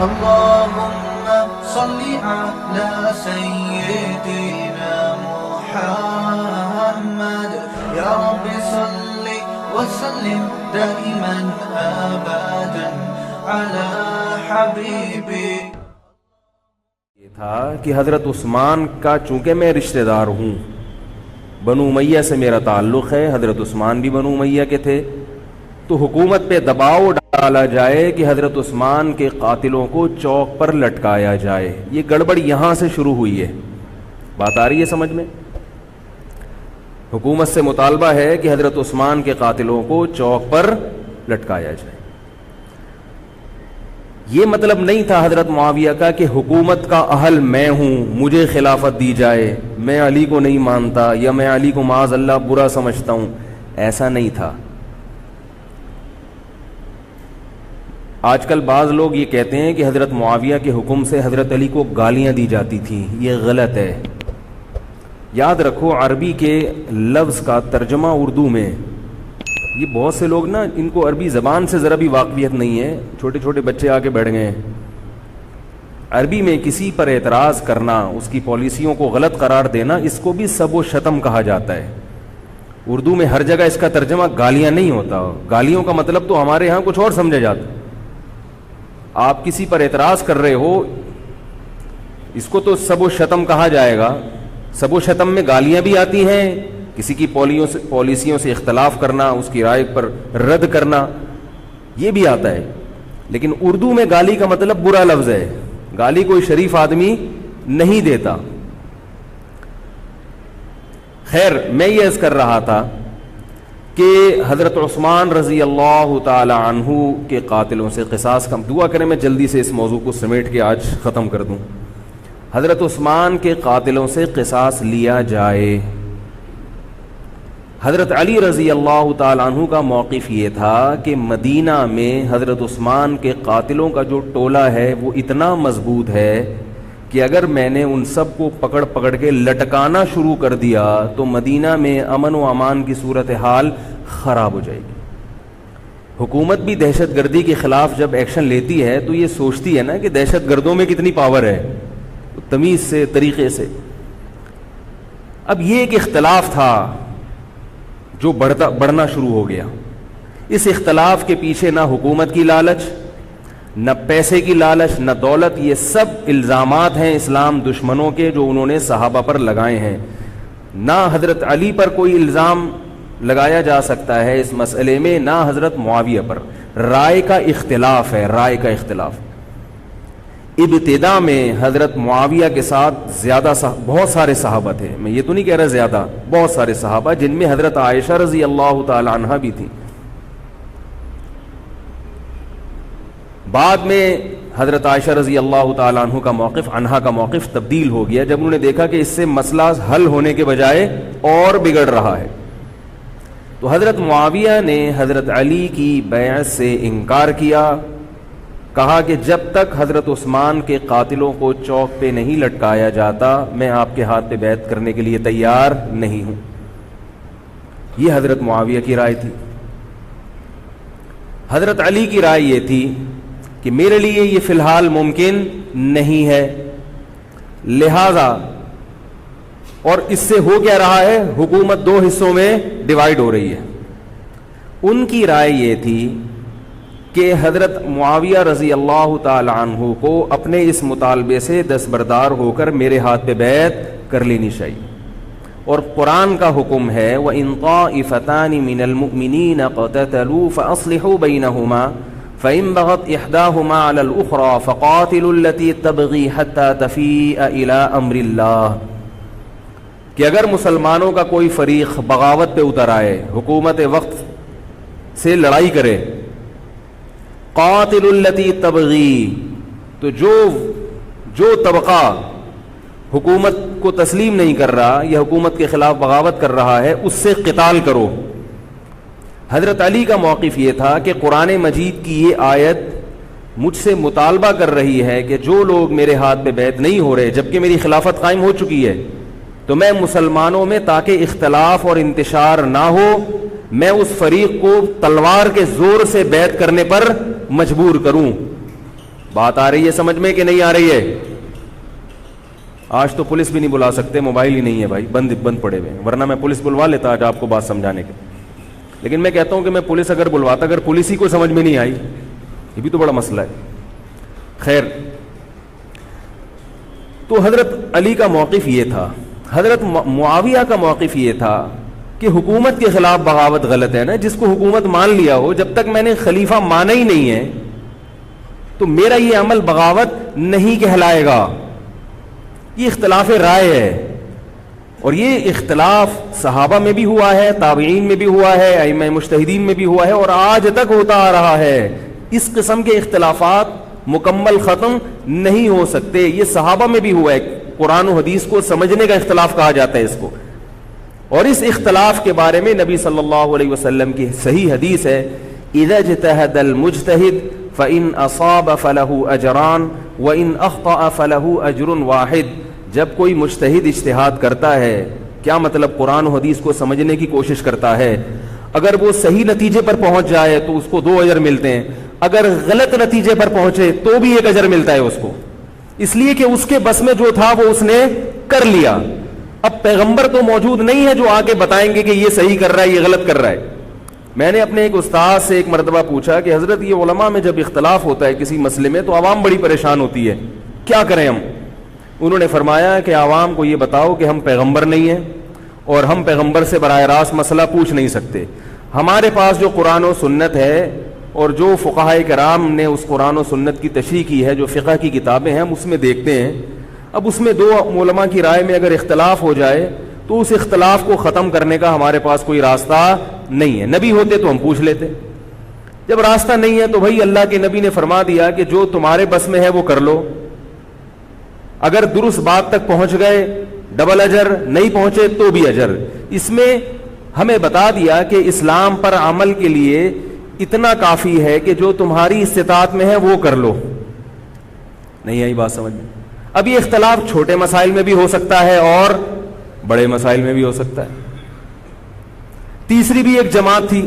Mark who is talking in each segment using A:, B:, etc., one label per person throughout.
A: اللهم صل على سيدنا محمد يا رب صل وسلم دائما ابدا على حبيبي.
B: یہ تھا کہ حضرت عثمان کا چونکہ میں رشتہ دار ہوں، بنو امیہ سے میرا تعلق ہے، حضرت عثمان بھی بنو امیہ کے تھے، تو حکومت پہ دباؤ ڈالا جائے کہ حضرت عثمان کے قاتلوں کو چوک پر لٹکایا جائے. یہ گڑبڑ یہاں سے شروع ہوئی ہے. بات آ رہی ہے سمجھ میں؟ حکومت سے مطالبہ ہے کہ حضرت عثمان کے قاتلوں کو چوک پر لٹکایا جائے. یہ مطلب نہیں تھا حضرت معاویہ کا کہ حکومت کا اہل میں ہوں، مجھے خلافت دی جائے، میں علی کو نہیں مانتا یا میں علی کو معاذ اللہ برا سمجھتا ہوں. ایسا نہیں تھا. آج کل بعض لوگ یہ کہتے ہیں کہ حضرت معاویہ کے حکم سے حضرت علی کو گالیاں دی جاتی تھیں. یہ غلط ہے. یاد رکھو عربی کے لفظ کا ترجمہ اردو میں، یہ بہت سے لوگ نا ان کو عربی زبان سے ذرا بھی واقفیت نہیں ہے، چھوٹے چھوٹے بچے آ کے بیٹھ گئے ہیں. عربی میں کسی پر اعتراض کرنا، اس کی پالیسیوں کو غلط قرار دینا، اس کو بھی سب و شتم کہا جاتا ہے. اردو میں ہر جگہ اس کا ترجمہ گالیاں نہیں ہوتا. گالیوں کا مطلب تو ہمارے ہاں کچھ اور سمجھا جاتا. آپ کسی پر اعتراض کر رہے ہو، اس کو تو سب و شتم کہا جائے گا. سب و شتم میں گالیاں بھی آتی ہیں، کسی کی پالیسیوں سے اختلاف کرنا، اس کی رائے پر رد کرنا، یہ بھی آتا ہے. لیکن اردو میں گالی کا مطلب برا لفظ ہے. گالی کوئی شریف آدمی نہیں دیتا. خیر، میں یہ عرض کر رہا تھا کہ حضرت عثمان رضی اللہ تعالی عنہ کے قاتلوں سے قصاص کا دعا کریں. میں جلدی سے اس موضوع کو سمیٹ کے آج ختم کر دوں. حضرت عثمان کے قاتلوں سے قصاص لیا جائے. حضرت علی رضی اللہ تعالی عنہ کا موقف یہ تھا کہ مدینہ میں حضرت عثمان کے قاتلوں کا جو ٹولہ ہے وہ اتنا مضبوط ہے کہ اگر میں نے ان سب کو پکڑ پکڑ کے لٹکانا شروع کر دیا تو مدینہ میں امن و امان کی صورتحال خراب ہو جائے گی. حکومت بھی دہشت گردی کے خلاف جب ایکشن لیتی ہے تو یہ سوچتی ہے نا کہ دہشت گردوں میں کتنی پاور ہے، تمیز سے، طریقے سے. اب یہ ایک اختلاف تھا جو بڑھنا شروع ہو گیا. اس اختلاف کے پیچھے نہ حکومت کی لالچ، نہ پیسے کی لالچ، نہ دولت. یہ سب الزامات ہیں اسلام دشمنوں کے جو انہوں نے صحابہ پر لگائے ہیں. نہ حضرت علی پر کوئی الزام لگایا جا سکتا ہے اس مسئلے میں، نہ حضرت معاویہ پر. رائے کا اختلاف ہے، رائے کا اختلاف. ابتدا میں حضرت معاویہ کے ساتھ بہت سارے صحابہ تھے. میں یہ تو نہیں کہہ رہا زیادہ، بہت سارے صحابہ، جن میں حضرت عائشہ رضی اللہ تعالی عنہا بھی تھی. بعد میں حضرت عائشہ رضی اللہ تعالی عنہ کا موقف تبدیل ہو گیا جب انہوں نے دیکھا کہ اس سے مسئلہ حل ہونے کے بجائے اور بگڑ رہا ہے. تو حضرت معاویہ نے حضرت علی کی بیعت سے انکار کیا. کہا کہ جب تک حضرت عثمان کے قاتلوں کو چوک پہ نہیں لٹکایا جاتا میں آپ کے ہاتھ پہ بیعت کرنے کے لیے تیار نہیں ہوں. یہ حضرت معاویہ کی رائے تھی. حضرت علی کی رائے یہ تھی کہ میرے لیے یہ فی الحال ممکن نہیں ہے، لہذا، اور اس سے ہو کیا رہا ہے، حکومت دو حصوں میں ڈیوائیڈ ہو رہی ہے. ان کی رائے یہ تھی کہ حضرت معاویہ رضی اللہ تعالی عنہ کو اپنے اس مطالبے سے دستبردار ہو کر میرے ہاتھ پہ بیعت کر لینی چاہیے. اور قرآن کا حکم ہے وَإِن طَائِفَتَانِ مِنَ الْمُؤْمِنِينَ اقْتَتَلُوا فَأَصْلِحُوا بَيْنَهُمَا فَإِن بَغَتْ إِحْدَاهُمَا عَلَى الْأُخْرَى فَقَاتِلُوا الَّتِي تَبْغِي حَتَّى تَفِيءَ إِلَى أَمْرِ اللَّهِ. کہ اگر مسلمانوں کا کوئی فریق بغاوت پہ اتر آئے، حکومت وقت سے لڑائی کرے، قاتل التی تبغی، تو جو طبقہ حکومت کو تسلیم نہیں کر رہا یا حکومت کے خلاف بغاوت کر رہا ہے اس سے قتال کرو. حضرت علی کا موقف یہ تھا کہ قرآن مجید کی یہ آیت مجھ سے مطالبہ کر رہی ہے کہ جو لوگ میرے ہاتھ پہ بیعت نہیں ہو رہے جبکہ میری خلافت قائم ہو چکی ہے، تو میں مسلمانوں میں تاکہ اختلاف اور انتشار نہ ہو میں اس فریق کو تلوار کے زور سے بیعت کرنے پر مجبور کروں. بات آ رہی ہے سمجھ میں کہ نہیں آ رہی ہے؟ آج تو پولیس بھی نہیں بلا سکتے، موبائل ہی نہیں ہے بھائی، بند پڑے ہوئے ہیں، ورنہ میں پولیس بلوا لیتا آج آپ کو بات سمجھانے کے. لیکن میں کہتا ہوں کہ میں پولیس اگر بلواتا، اگر پولیس ہی کو سمجھ میں نہیں آئی، یہ بھی تو بڑا مسئلہ ہے. خیر، تو حضرت علی کا موقف یہ تھا. حضرت معاویہ کا موقف یہ تھا کہ حکومت کے خلاف بغاوت غلط ہے نا. جس کو حکومت مان لیا ہو، جب تک میں نے خلیفہ مانا ہی نہیں ہے تو میرا یہ عمل بغاوت نہیں کہلائے گا. یہ اختلاف رائے ہے، اور یہ اختلاف صحابہ میں بھی ہوا ہے، تابعین میں بھی ہوا ہے، ائمہ مجتہدین میں بھی ہوا ہے، اور آج تک ہوتا آ رہا ہے. اس قسم کے اختلافات مکمل ختم نہیں ہو سکتے. یہ صحابہ میں بھی ہوا ہے. قرآن و حدیث کو سمجھنے کا اختلاف کہا جاتا ہے اس کو. اور اس اختلاف کے بارے میں نبی صلی اللہ علیہ وسلم کی صحیح حدیث ہے، اذا اجتہد المجتہد فإن اصاب فلہ اجران وإن اخطأ فلہ اجر واحد. جب کوئی مجتہد اجتہاد کرتا ہے، کیا مطلب؟ قرآن و حدیث کو سمجھنے کی کوشش کرتا ہے، اگر وہ صحیح نتیجے پر پہنچ جائے تو اس کو 2 اجر ملتے ہیں، اگر غلط نتیجے پر پہنچے تو بھی 1 اجر ملتا ہے اس کو، اس لیے کہ اس کے بس میں جو تھا وہ اس نے کر لیا. اب پیغمبر تو موجود نہیں ہے جو آ کے بتائیں گے کہ یہ صحیح کر رہا ہے، یہ غلط کر رہا ہے. میں نے اپنے ایک استاد سے ایک مرتبہ پوچھا کہ حضرت یہ علماء میں جب اختلاف ہوتا ہے کسی مسئلے میں تو عوام بڑی پریشان ہوتی ہے، کیا کریں ہم؟ انہوں نے فرمایا کہ عوام کو یہ بتاؤ کہ ہم پیغمبر نہیں ہیں اور ہم پیغمبر سے براہ راست مسئلہ پوچھ نہیں سکتے. ہمارے پاس جو قرآن و سنت ہے اور جو فقہائے کرام نے اس قرآن و سنت کی تشریح کی ہے، جو فقہ کی کتابیں ہیں، ہم اس میں دیکھتے ہیں. اب اس میں 2 علماء کی رائے میں اگر اختلاف ہو جائے تو اس اختلاف کو ختم کرنے کا ہمارے پاس کوئی راستہ نہیں ہے. نبی ہوتے تو ہم پوچھ لیتے. جب راستہ نہیں ہے تو بھائی اللہ کے نبی نے فرما دیا کہ جو تمہارے بس میں ہے وہ کر لو. اگر درست بات تک پہنچ گئے ڈبل اجر، نہیں پہنچے تو بھی اجر. اس میں ہمیں بتا دیا کہ اسلام پر عمل کے لیے اتنا کافی ہے کہ جو تمہاری استطاعت میں ہے وہ کر لو. نہیں آئی بات سمجھ میں؟ اب یہ اختلاف چھوٹے مسائل میں بھی ہو سکتا ہے اور بڑے مسائل میں بھی ہو سکتا ہے. تیسری بھی ایک جماعت تھی.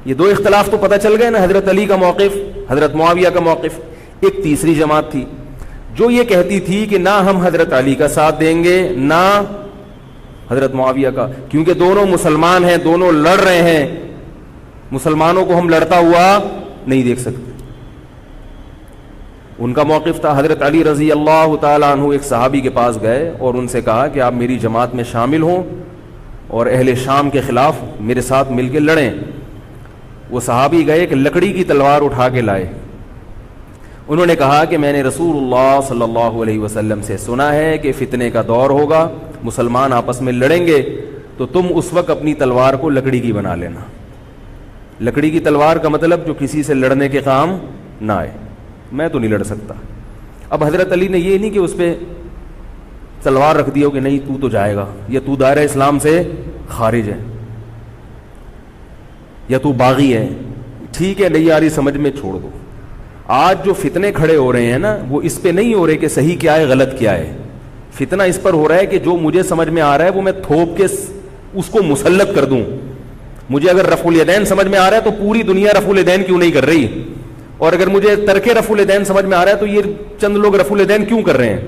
B: یہ 2 اختلاف تو پتہ چل گئے نا، حضرت علی کا موقف، حضرت معاویہ کا موقف. ایک تیسری جماعت تھی جو یہ کہتی تھی کہ نہ ہم حضرت علی کا ساتھ دیں گے نہ حضرت معاویہ کا، کیونکہ دونوں مسلمان ہیں، دونوں لڑ رہے ہیں، مسلمانوں کو ہم لڑتا ہوا نہیں دیکھ سکتے. ان کا موقف تھا حضرت علی رضی اللہ تعالیٰ عنہ ایک صحابی کے پاس گئے اور ان سے کہا کہ آپ میری جماعت میں شامل ہوں اور اہل شام کے خلاف میرے ساتھ مل کے لڑیں. وہ صحابی گئے کہ لکڑی کی تلوار اٹھا کے لائے. انہوں نے کہا کہ میں نے رسول اللہ صلی اللہ علیہ وسلم سے سنا ہے کہ فتنے کا دور ہوگا، مسلمان آپس میں لڑیں گے، تو تم اس وقت اپنی تلوار کو لکڑی کی بنا لینا. لکڑی کی تلوار کا مطلب جو کسی سے لڑنے کے کام نہ آئے. میں تو نہیں لڑ سکتا. اب حضرت علی نے یہ نہیں کہ اس پہ تلوار رکھ دیا کہ نہیں تو جائے گا، یا تو دائرہ اسلام سے خارج ہے، یا تو باغی ہے. ٹھیک ہے، نہیں آ رہی سمجھ میں، چھوڑ دو. آج جو فتنے کھڑے ہو رہے ہیں نا، وہ اس پہ نہیں ہو رہے کہ صحیح کیا ہے غلط کیا ہے. فتنہ اس پر ہو رہا ہے کہ جو مجھے سمجھ میں آ رہا ہے وہ میں تھوپ کے اس کو مسلط کر دوں. مجھے اگر رفع الیدین سمجھ میں آ رہا ہے تو پوری دنیا رفع الیدین کیوں نہیں کر رہی، اور اگر مجھے ترک رفع الیدین سمجھ میں آ رہا ہے تو یہ چند لوگ رفع الیدین کیوں کر رہے ہیں.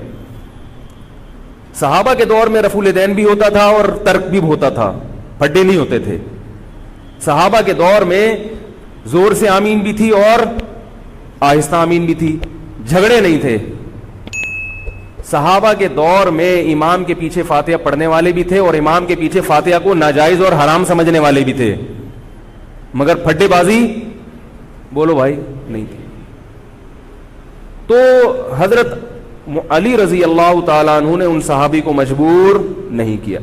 B: صحابہ کے دور میں رفع الیدین بھی ہوتا تھا اور ترک بھی ہوتا تھا، پھڈے نہیں ہوتے تھے. صحابہ کے دور میں زور سے آمین بھی تھی اور آہستہ آمین بھی تھی، جھگڑے نہیں تھے. صحابہ کے دور میں امام کے پیچھے فاتحہ پڑھنے والے بھی تھے اور امام کے پیچھے فاتحہ کو ناجائز اور حرام سمجھنے والے بھی تھے، مگر پھڈے بازی بولو بھائی نہیں تھی. تو حضرت علی رضی اللہ تعالیٰ عنہ نے ان صحابی کو مجبور نہیں کیا.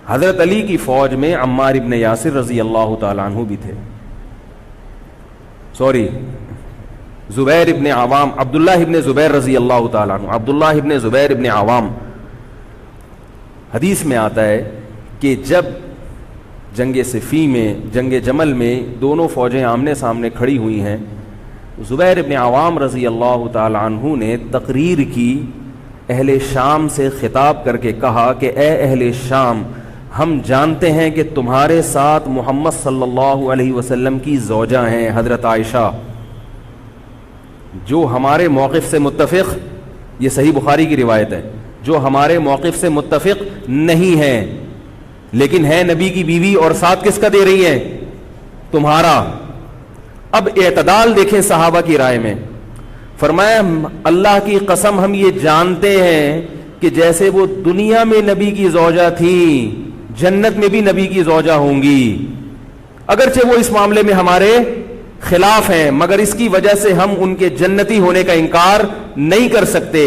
B: حضرت علی کی فوج میں عمار ابن یاسر رضی اللہ تعالیٰ عنہ بھی تھے، زبیر ابن عوام، عبداللہ ابن زبیر رضی اللہ تعالیٰ عنہ، عبداللہ ابن زبیر ابن عوام. حدیث میں آتا ہے کہ جب جنگ صفین میں، جنگ جمل میں دونوں فوجیں آمنے سامنے کھڑی ہوئی ہیں، زبیر ابن عوام رضی اللہ تعالیٰ عنہ نے تقریر کی، اہل شام سے خطاب کر کے کہا کہ اے اہل شام، ہم جانتے ہیں کہ تمہارے ساتھ محمد صلی اللہ علیہ وسلم کی زوجہ ہیں حضرت عائشہ، جو ہمارے موقف سے متفق، یہ صحیح بخاری کی روایت ہے، جو ہمارے موقف سے متفق نہیں ہے لیکن ہے نبی کی بیوی، اور ساتھ کس کا دے رہی ہیں؟ تمہارا۔ اب اعتدال دیکھیں صحابہ کی رائے میں، فرمایا اللہ کی قسم ہم یہ جانتے ہیں کہ جیسے وہ دنیا میں نبی کی زوجہ تھی، جنت میں بھی نبی کی زوجہ ہوں گی، اگرچہ وہ اس معاملے میں ہمارے خلاف ہیں مگر اس کی وجہ سے ہم ان کے جنتی ہونے کا انکار نہیں کر سکتے۔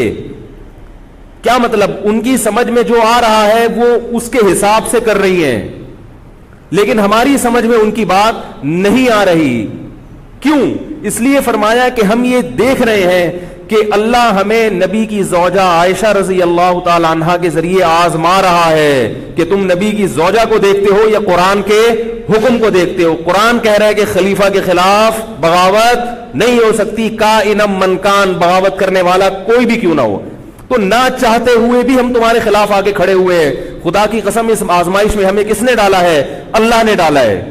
B: کیا مطلب؟ ان کی سمجھ میں جو آ رہا ہے وہ اس کے حساب سے کر رہی ہیں، لیکن ہماری سمجھ میں ان کی بات نہیں آ رہی۔ کیوں؟ اس لیے فرمایا کہ ہم یہ دیکھ رہے ہیں کہ اللہ ہمیں نبی کی زوجہ عائشہ رضی اللہ تعالی عنہا کے ذریعے آزما رہا ہے کہ تم نبی کی زوجہ کو دیکھتے ہو یا قرآن کے حکم کو دیکھتے ہو۔ قرآن کہہ رہا ہے کہ خلیفہ کے خلاف بغاوت نہیں ہو سکتی، کائنم من کان، بغاوت کرنے والا کوئی بھی کیوں نہ ہو۔ تو نہ چاہتے ہوئے بھی ہم تمہارے خلاف آگے کھڑے ہوئے ہیں۔ خدا کی قسم اس آزمائش میں ہمیں کس نے ڈالا ہے؟ اللہ نے ڈالا ہے۔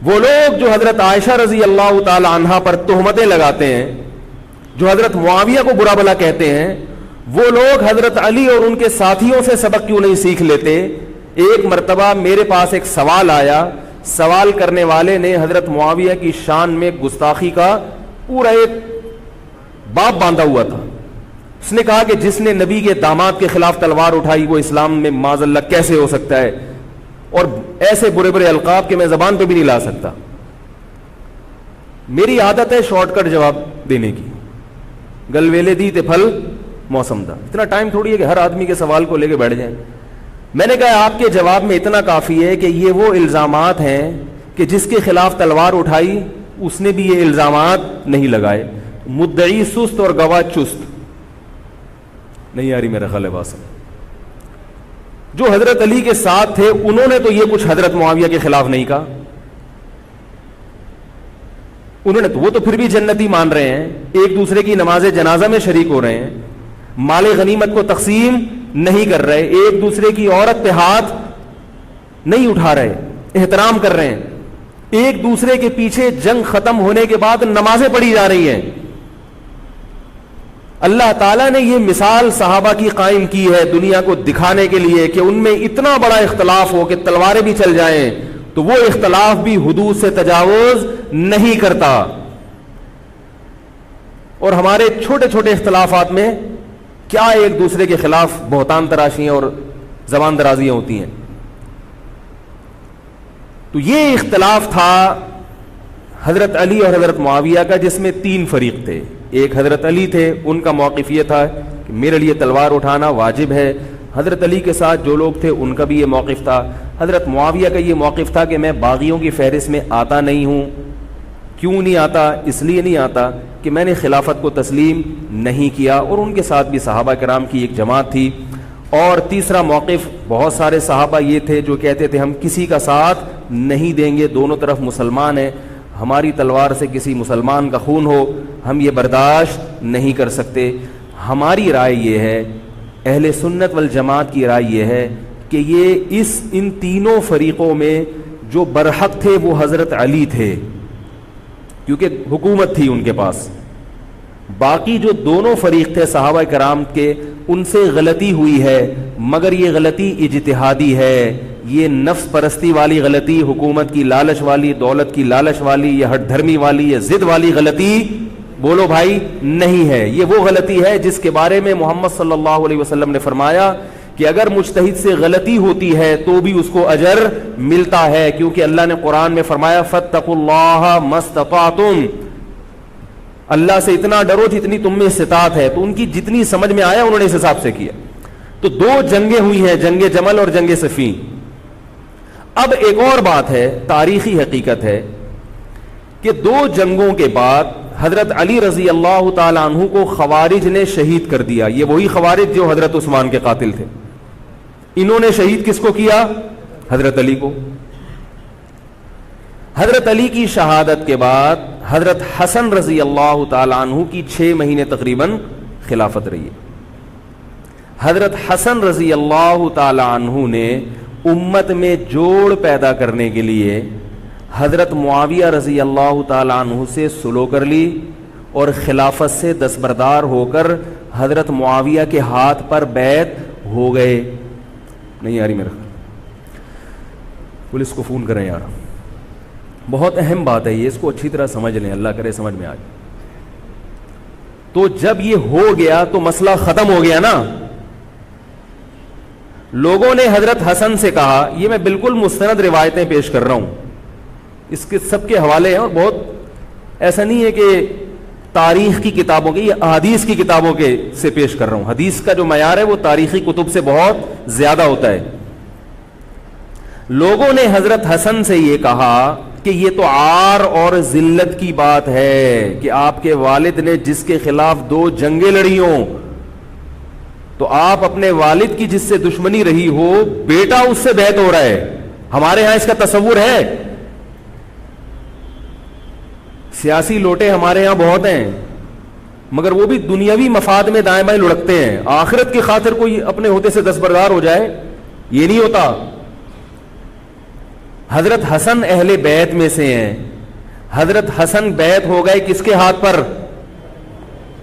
B: وہ لوگ جو حضرت عائشہ رضی اللہ تعالی عنہا پر تہمتیں لگاتے ہیں، جو حضرت معاویہ کو برا بھلا کہتے ہیں، وہ لوگ حضرت علی اور ان کے ساتھیوں سے سبق کیوں نہیں سیکھ لیتے؟ ایک مرتبہ میرے پاس ایک سوال آیا، سوال کرنے والے نے حضرت معاویہ کی شان میں گستاخی کا پورا ایک باب باندھا ہوا تھا۔ اس نے کہا کہ جس نے نبی کے داماد کے خلاف تلوار اٹھائی وہ اسلام میں معاذ اللہ کیسے ہو سکتا ہے، اور ایسے برے برے القاب کہ میں زبان پہ بھی نہیں لا سکتا۔ میری عادت ہے شارٹ کٹ جواب دینے کی، گل ویلے دی تے پھل موسم دا، اتنا ٹائم تھوڑی ہے کہ ہر آدمی کے سوال کو لے کے بیٹھ جائیں۔ میں نے کہا آپ کے جواب میں اتنا کافی ہے کہ یہ وہ الزامات ہیں کہ جس کے خلاف تلوار اٹھائی اس نے بھی یہ الزامات نہیں لگائے، مدعی سست اور گواہ چست۔ نہیں آ رہی میرا خیال ہے بات سمجھ۔ جو حضرت علی کے ساتھ تھے انہوں نے تو یہ کچھ حضرت معاویہ کے خلاف نہیں کہا، انہوں نے تو وہ تو پھر بھی جنتی مان رہے ہیں، ایک دوسرے کی نماز جنازہ میں شریک ہو رہے ہیں، مال غنیمت کو تقسیم نہیں کر رہے، ایک دوسرے کی عورت پہ ہاتھ نہیں اٹھا رہے، احترام کر رہے ہیں، ایک دوسرے کے پیچھے جنگ ختم ہونے کے بعد نمازیں پڑھی جا رہی ہیں۔ اللہ تعالیٰ نے یہ مثال صحابہ کی قائم کی ہے دنیا کو دکھانے کے لیے کہ ان میں اتنا بڑا اختلاف ہو کہ تلواریں بھی چل جائیں تو وہ اختلاف بھی حدود سے تجاوز نہیں کرتا، اور ہمارے چھوٹے چھوٹے اختلافات میں کیا ایک دوسرے کے خلاف بہتان تراشیاں اور زبان درازیاں ہوتی ہیں۔ تو یہ اختلاف تھا حضرت علی اور حضرت معاویہ کا، جس میں تین فریق تھے۔ ایک حضرت علی تھے، ان کا موقف یہ تھا کہ میرے لیے تلوار اٹھانا واجب ہے۔ حضرت علی کے ساتھ جو لوگ تھے ان کا بھی یہ موقف تھا۔ حضرت معاویہ کا یہ موقف تھا کہ میں باغیوں کی فہرست میں آتا نہیں ہوں۔ کیوں نہیں آتا؟ اس لیے نہیں آتا کہ میں نے خلافت کو تسلیم نہیں کیا، اور ان کے ساتھ بھی صحابہ کرام کی ایک جماعت تھی۔ اور تیسرا موقف، بہت سارے صحابہ یہ تھے جو کہتے تھے ہم کسی کا ساتھ نہیں دیں گے، دونوں طرف مسلمان ہیں، ہماری تلوار سے کسی مسلمان کا خون ہو ہم یہ برداشت نہیں کر سکتے۔ ہماری رائے یہ ہے، اہل سنت والجماعت کی رائے یہ ہے کہ یہ ان تینوں فریقوں میں جو برحق تھے وہ حضرت علی تھے، کیونکہ حکومت تھی ان کے پاس۔ باقی جو دونوں فریق تھے صحابہ کرام کے، ان سے غلطی ہوئی ہے، مگر یہ غلطی اجتہادی ہے، یہ نفس پرستی والی غلطی، حکومت کی لالچ والی، دولت کی لالچ والی، یا ہٹ دھرمی والی، یا ضد والی غلطی بولو بھائی نہیں ہے۔ یہ وہ غلطی ہے جس کے بارے میں محمد صلی اللہ علیہ وسلم نے فرمایا کہ اگر مجتہد سے غلطی ہوتی ہے تو بھی اس کو اجر ملتا ہے، کیونکہ اللہ نے قرآن میں فرمایا فاتقوا اللہ ما استطعتم، اللہ سے اتنا ڈرو جتنی تم میں استطاعت ہے۔ تو ان کی جتنی سمجھ میں آیا انہوں نے اس حساب سے کیا۔ تو دو جنگیں ہوئی ہیں، جنگ جمل اور جنگ صفین۔ اب ایک اور بات ہے، تاریخی حقیقت ہے کہ دو جنگوں کے بعد حضرت علی رضی اللہ تعالی عنہ کو خوارج نے شہید کر دیا۔ یہ وہی خوارج جو حضرت عثمان کے قاتل تھے، انہوں نے شہید کس کو کیا؟ حضرت علی کو۔ حضرت علی کی شہادت کے بعد حضرت حسن رضی اللہ تعالی عنہ کی 6 مہینے تقریباً خلافت رہی ہے۔ حضرت حسن رضی اللہ تعالی عنہ نے امت میں جوڑ پیدا کرنے کے لیے حضرت معاویہ رضی اللہ تعالیٰ عنہ سے سلو کر لی اور خلافت سے دستبردار ہو کر حضرت معاویہ کے ہاتھ پر بیعت ہو گئے. نہیں آ رہی میرا خیال, پولیس کو فون کریں یار, بہت اہم بات ہے یہ, اس کو اچھی طرح سمجھ لیں, اللہ کرے سمجھ میں آ جائے. تو جب یہ ہو گیا تو مسئلہ ختم ہو گیا نا. لوگوں نے حضرت حسن سے کہا, یہ میں بالکل مستند روایتیں پیش کر رہا ہوں, اس کے سب کے حوالے ہیں, اور بہت ایسا نہیں ہے کہ تاریخ کی کتابوں کے, یہ احادیث کی کتابوں کے سے پیش کر رہا ہوں. حدیث کا جو معیار ہے وہ تاریخی کتب سے بہت زیادہ ہوتا ہے. لوگوں نے حضرت حسن سے یہ کہا کہ یہ تو عار اور ذلت کی بات ہے کہ آپ کے والد نے جس کے خلاف 2 جنگیں لڑی ہوں, تو آپ اپنے والد کی جس سے دشمنی رہی ہو, بیٹا اس سے بیعت ہو رہا ہے. ہمارے ہاں اس کا تصور ہے. سیاسی لوٹے ہمارے ہاں بہت ہیں, مگر وہ بھی دنیاوی مفاد میں دائیں بائیں لڑکتے ہیں. آخرت کی خاطر کوئی اپنے ہوتے سے دستبردار ہو جائے, یہ نہیں ہوتا. حضرت حسن اہل بیت میں سے ہیں. حضرت حسن بیعت ہو گئے کس کے ہاتھ پر؟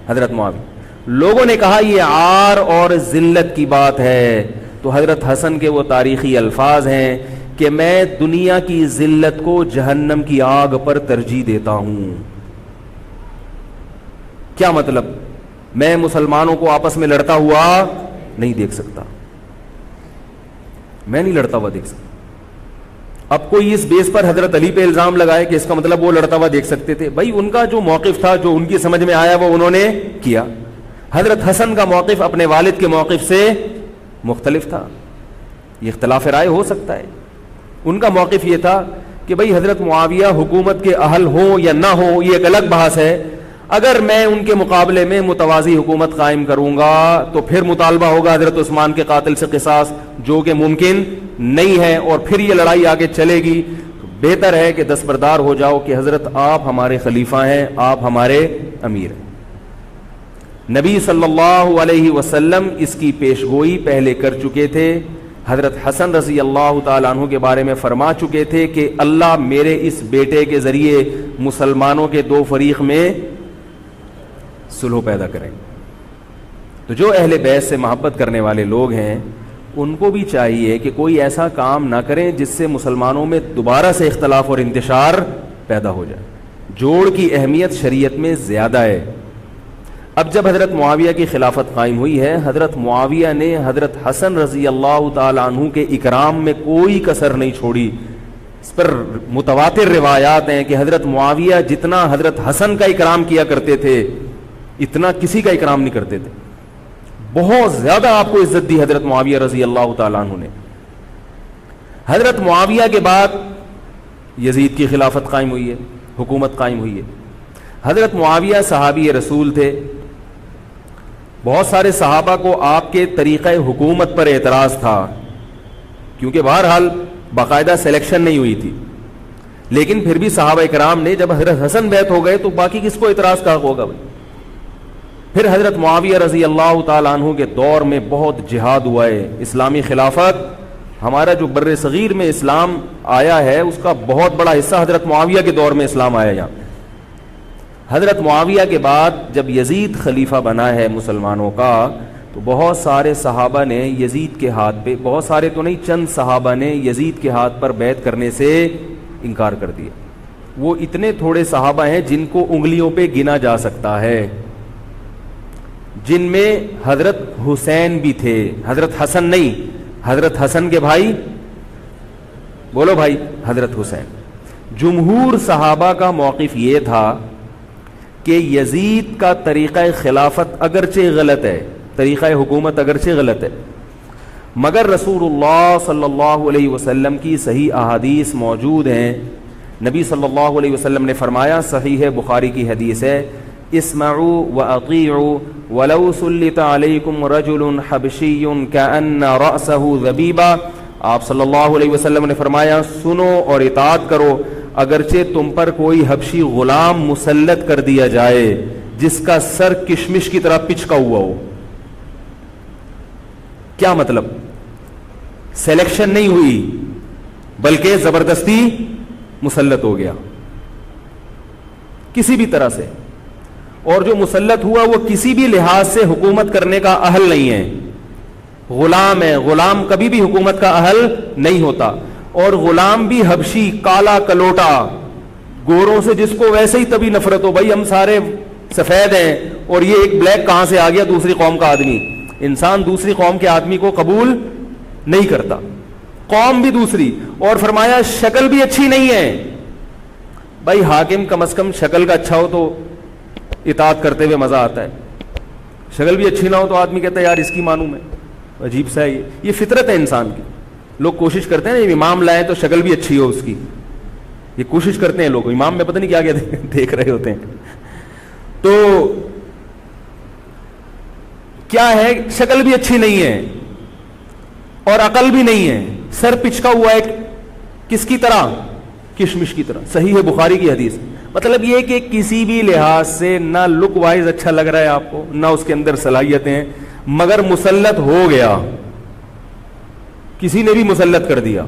B: حضرت معاویہ. لوگوں نے کہا یہ عار اور ذلت کی بات ہے, تو حضرت حسن کے وہ تاریخی الفاظ ہیں کہ میں دنیا کی ذلت کو جہنم کی آگ پر ترجیح دیتا ہوں. کیا مطلب؟ میں مسلمانوں کو آپس میں لڑتا ہوا نہیں دیکھ سکتا, میں نہیں لڑتا ہوا دیکھ سکتا. اب کوئی اس بیس پر حضرت علی پہ الزام لگائے کہ اس کا مطلب وہ لڑتا ہوا دیکھ سکتے تھے. بھائی ان کا جو موقف تھا, جو ان کی سمجھ میں آیا وہ انہوں نے کیا. حضرت حسن کا موقف اپنے والد کے موقف سے مختلف تھا, یہ اختلاف رائے ہو سکتا ہے. ان کا موقف یہ تھا کہ بھئی حضرت معاویہ حکومت کے اہل ہوں یا نہ ہوں یہ ایک الگ بحث ہے, اگر میں ان کے مقابلے میں متوازی حکومت قائم کروں گا تو پھر مطالبہ ہوگا حضرت عثمان کے قاتل سے قصاص, جو کہ ممکن نہیں ہے, اور پھر یہ لڑائی آگے چلے گی. بہتر ہے کہ دستبردار ہو جاؤ کہ حضرت آپ ہمارے خلیفہ ہیں, آپ ہمارے امیر ہیں. نبی صلی اللہ علیہ وسلم اس کی پیشگوئی پہلے کر چکے تھے. حضرت حسن رضی اللہ تعالیٰ عنہ کے بارے میں فرما چکے تھے کہ اللہ میرے اس بیٹے کے ذریعے مسلمانوں کے 2 فریق میں صلح پیدا کریں. تو جو اہل بیت سے محبت کرنے والے لوگ ہیں ان کو بھی چاہیے کہ کوئی ایسا کام نہ کریں جس سے مسلمانوں میں دوبارہ سے اختلاف اور انتشار پیدا ہو جائے. جوڑ کی اہمیت شریعت میں زیادہ ہے. اب جب حضرت معاویہ کی خلافت قائم ہوئی ہے, حضرت معاویہ نے حضرت حسن رضی اللہ تعالی عنہ کے اکرام میں کوئی کسر نہیں چھوڑی. اس پر متواتر روایات ہیں کہ حضرت معاویہ جتنا حضرت حسن کا اکرام کیا کرتے تھے اتنا کسی کا اکرام نہیں کرتے تھے. بہت زیادہ آپ کو عزت دی حضرت معاویہ رضی اللہ تعالی عنہ نے. حضرت معاویہ کے بعد یزید کی خلافت قائم ہوئی ہے, حکومت قائم ہوئی ہے. حضرت معاویہ صحابی رسول تھے. بہت سارے صحابہ کو آپ کے طریقہ حکومت پر اعتراض تھا, کیونکہ بہرحال باقاعدہ سلیکشن نہیں ہوئی تھی. لیکن پھر بھی صحابہ کرام نے جب حضرت حسن بیعت ہو گئے تو باقی کس کو اعتراض کا ہوگا بھائی. پھر حضرت معاویہ رضی اللہ تعالیٰ عنہ کے دور میں بہت جہاد ہوا ہے. اسلامی خلافت, ہمارا جو بر صغیر میں اسلام آیا ہے اس کا بہت بڑا حصہ حضرت معاویہ کے دور میں اسلام آیا. یہاں حضرت معاویہ کے بعد جب یزید خلیفہ بنا ہے مسلمانوں کا, تو بہت سارے صحابہ نے یزید کے ہاتھ پہ, بہت سارے تو نہیں, چند صحابہ نے یزید کے ہاتھ پر بیعت کرنے سے انکار کر دیا. وہ اتنے تھوڑے صحابہ ہیں جن کو انگلیوں پہ گنا جا سکتا ہے, جن میں حضرت حسین بھی تھے, حضرت حسن نہیں, حضرت حسن کے بھائی, بولو بھائی, حضرت حسین. جمہور صحابہ کا موقف یہ تھا کہ یزید کا طریقہ خلافت اگرچہ غلط ہے, طریقہ حکومت اگرچہ غلط ہے, مگر رسول اللہ صلی اللہ علیہ وسلم کی صحیح احادیث موجود ہیں. نبی صلی اللہ علیہ وسلم نے فرمایا, صحیح بخاری کی حدیث ہے, اسمعوا واطیعوا ولو سلط علیکم رجل حبشی کأن رأسہ ذبیبہ. آپ صلی اللہ علیہ وسلم نے فرمایا, سنو اور اطاعت کرو اگرچہ تم پر کوئی حبشی غلام مسلط کر دیا جائے جس کا سر کشمش کی طرح پچکا ہوا ہو. کیا مطلب؟ سلیکشن نہیں ہوئی بلکہ زبردستی مسلط ہو گیا کسی بھی طرح سے, اور جو مسلط ہوا وہ کسی بھی لحاظ سے حکومت کرنے کا اہل نہیں ہے, غلام ہے, غلام کبھی بھی حکومت کا اہل نہیں ہوتا, اور غلام بھی حبشی, کالا کلوٹا, گوروں سے جس کو ویسے ہی تبھی نفرت ہو, بھائی ہم سارے سفید ہیں اور یہ ایک بلیک کہاں سے آ گیا دوسری قوم کا آدمی. انسان دوسری قوم کے آدمی کو قبول نہیں کرتا, قوم بھی دوسری, اور فرمایا شکل بھی اچھی نہیں ہے. بھائی حاکم کم از کم شکل کا اچھا ہو تو اطاعت کرتے ہوئے مزہ آتا ہے, شکل بھی اچھی نہ ہو تو آدمی کہتا ہے یار اس کی مانوں میں, عجیب سا ہے یہ فطرت ہے انسان کی. لوگ کوشش کرتے ہیں امام لائیں تو شکل بھی اچھی ہو اس کی, یہ کوشش کرتے ہیں لوگ, امام میں پتہ نہیں کیا کیا دیکھ رہے ہوتے ہیں. تو کیا ہے, شکل بھی اچھی نہیں ہے اور عقل بھی نہیں ہے, سر پچکا ہوا ہے کس کی طرح, کشمش کی طرح. صحیح ہے بخاری کی حدیث. مطلب یہ کہ کسی بھی لحاظ سے نہ لک وائز اچھا لگ رہا ہے آپ کو, نہ اس کے اندر صلاحیتیں ہیں, مگر مسلط ہو گیا, کسی نے بھی مسلط کر دیا,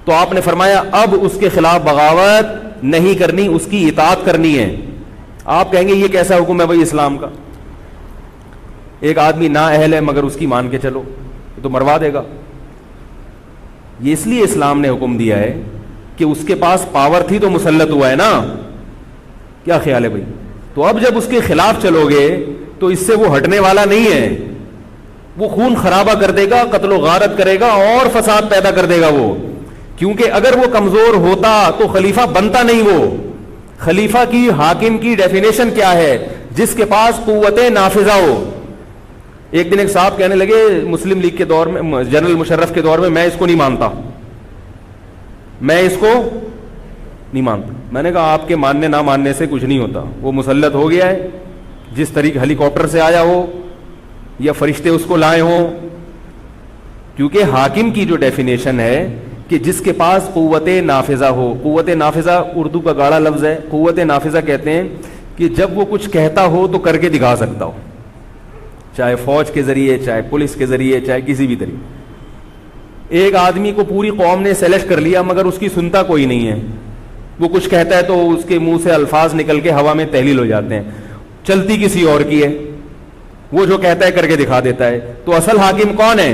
B: تو آپ نے فرمایا اب اس کے خلاف بغاوت نہیں کرنی, اس کی اطاعت کرنی ہے. آپ کہیں گے یہ کیسا حکم ہے بھائی اسلام کا, ایک آدمی نا اہل ہے مگر اس کی مان کے چلو تو مروا دے گا. یہ اس لیے اسلام نے حکم دیا ہے کہ اس کے پاس پاور تھی تو مسلط ہوا ہے نا, کیا خیال ہے بھائی. تو اب جب اس کے خلاف چلو گے تو اس سے وہ ہٹنے والا نہیں ہے, وہ خون خرابہ کر دے گا, قتل و غارت کرے گا اور فساد پیدا کر دے گا وہ, کیونکہ اگر وہ کمزور ہوتا تو خلیفہ بنتا نہیں. وہ خلیفہ کی, حاکم کی ڈیفینیشن کیا ہے, جس کے پاس قوت نافذہ ہو. ایک دن ایک صاحب کہنے لگے مسلم لیگ کے دور میں, جنرل مشرف کے دور میں اس کو نہیں مانتا, میں اس کو نہیں مانتا. میں نے کہا آپ کے ماننے نہ ماننے سے کچھ نہیں ہوتا, وہ مسلط ہو گیا ہے, جس طریقے ہیلی کاپٹر سے آیا ہو یا فرشتے اس کو لائے ہوں. کیونکہ حاکم کی جو ڈیفینیشن ہے کہ جس کے پاس قوت نافذہ ہو, قوت نافذہ اردو کا گاڑا لفظ ہے, قوت نافذہ کہتے ہیں کہ جب وہ کچھ کہتا ہو تو کر کے دکھا سکتا ہو, چاہے فوج کے ذریعے, چاہے پولیس کے ذریعے, چاہے کسی بھی طریقے. ایک آدمی کو پوری قوم نے سلیکٹ کر لیا مگر اس کی سنتا کوئی نہیں ہے, وہ کچھ کہتا ہے تو اس کے منہ سے الفاظ نکل کے ہوا میں تحلیل ہو جاتے ہیں, چلتی کسی اور کی ہے, وہ جو کہتا ہے کر کے دکھا دیتا ہے. تو اصل حاکم کون ہے,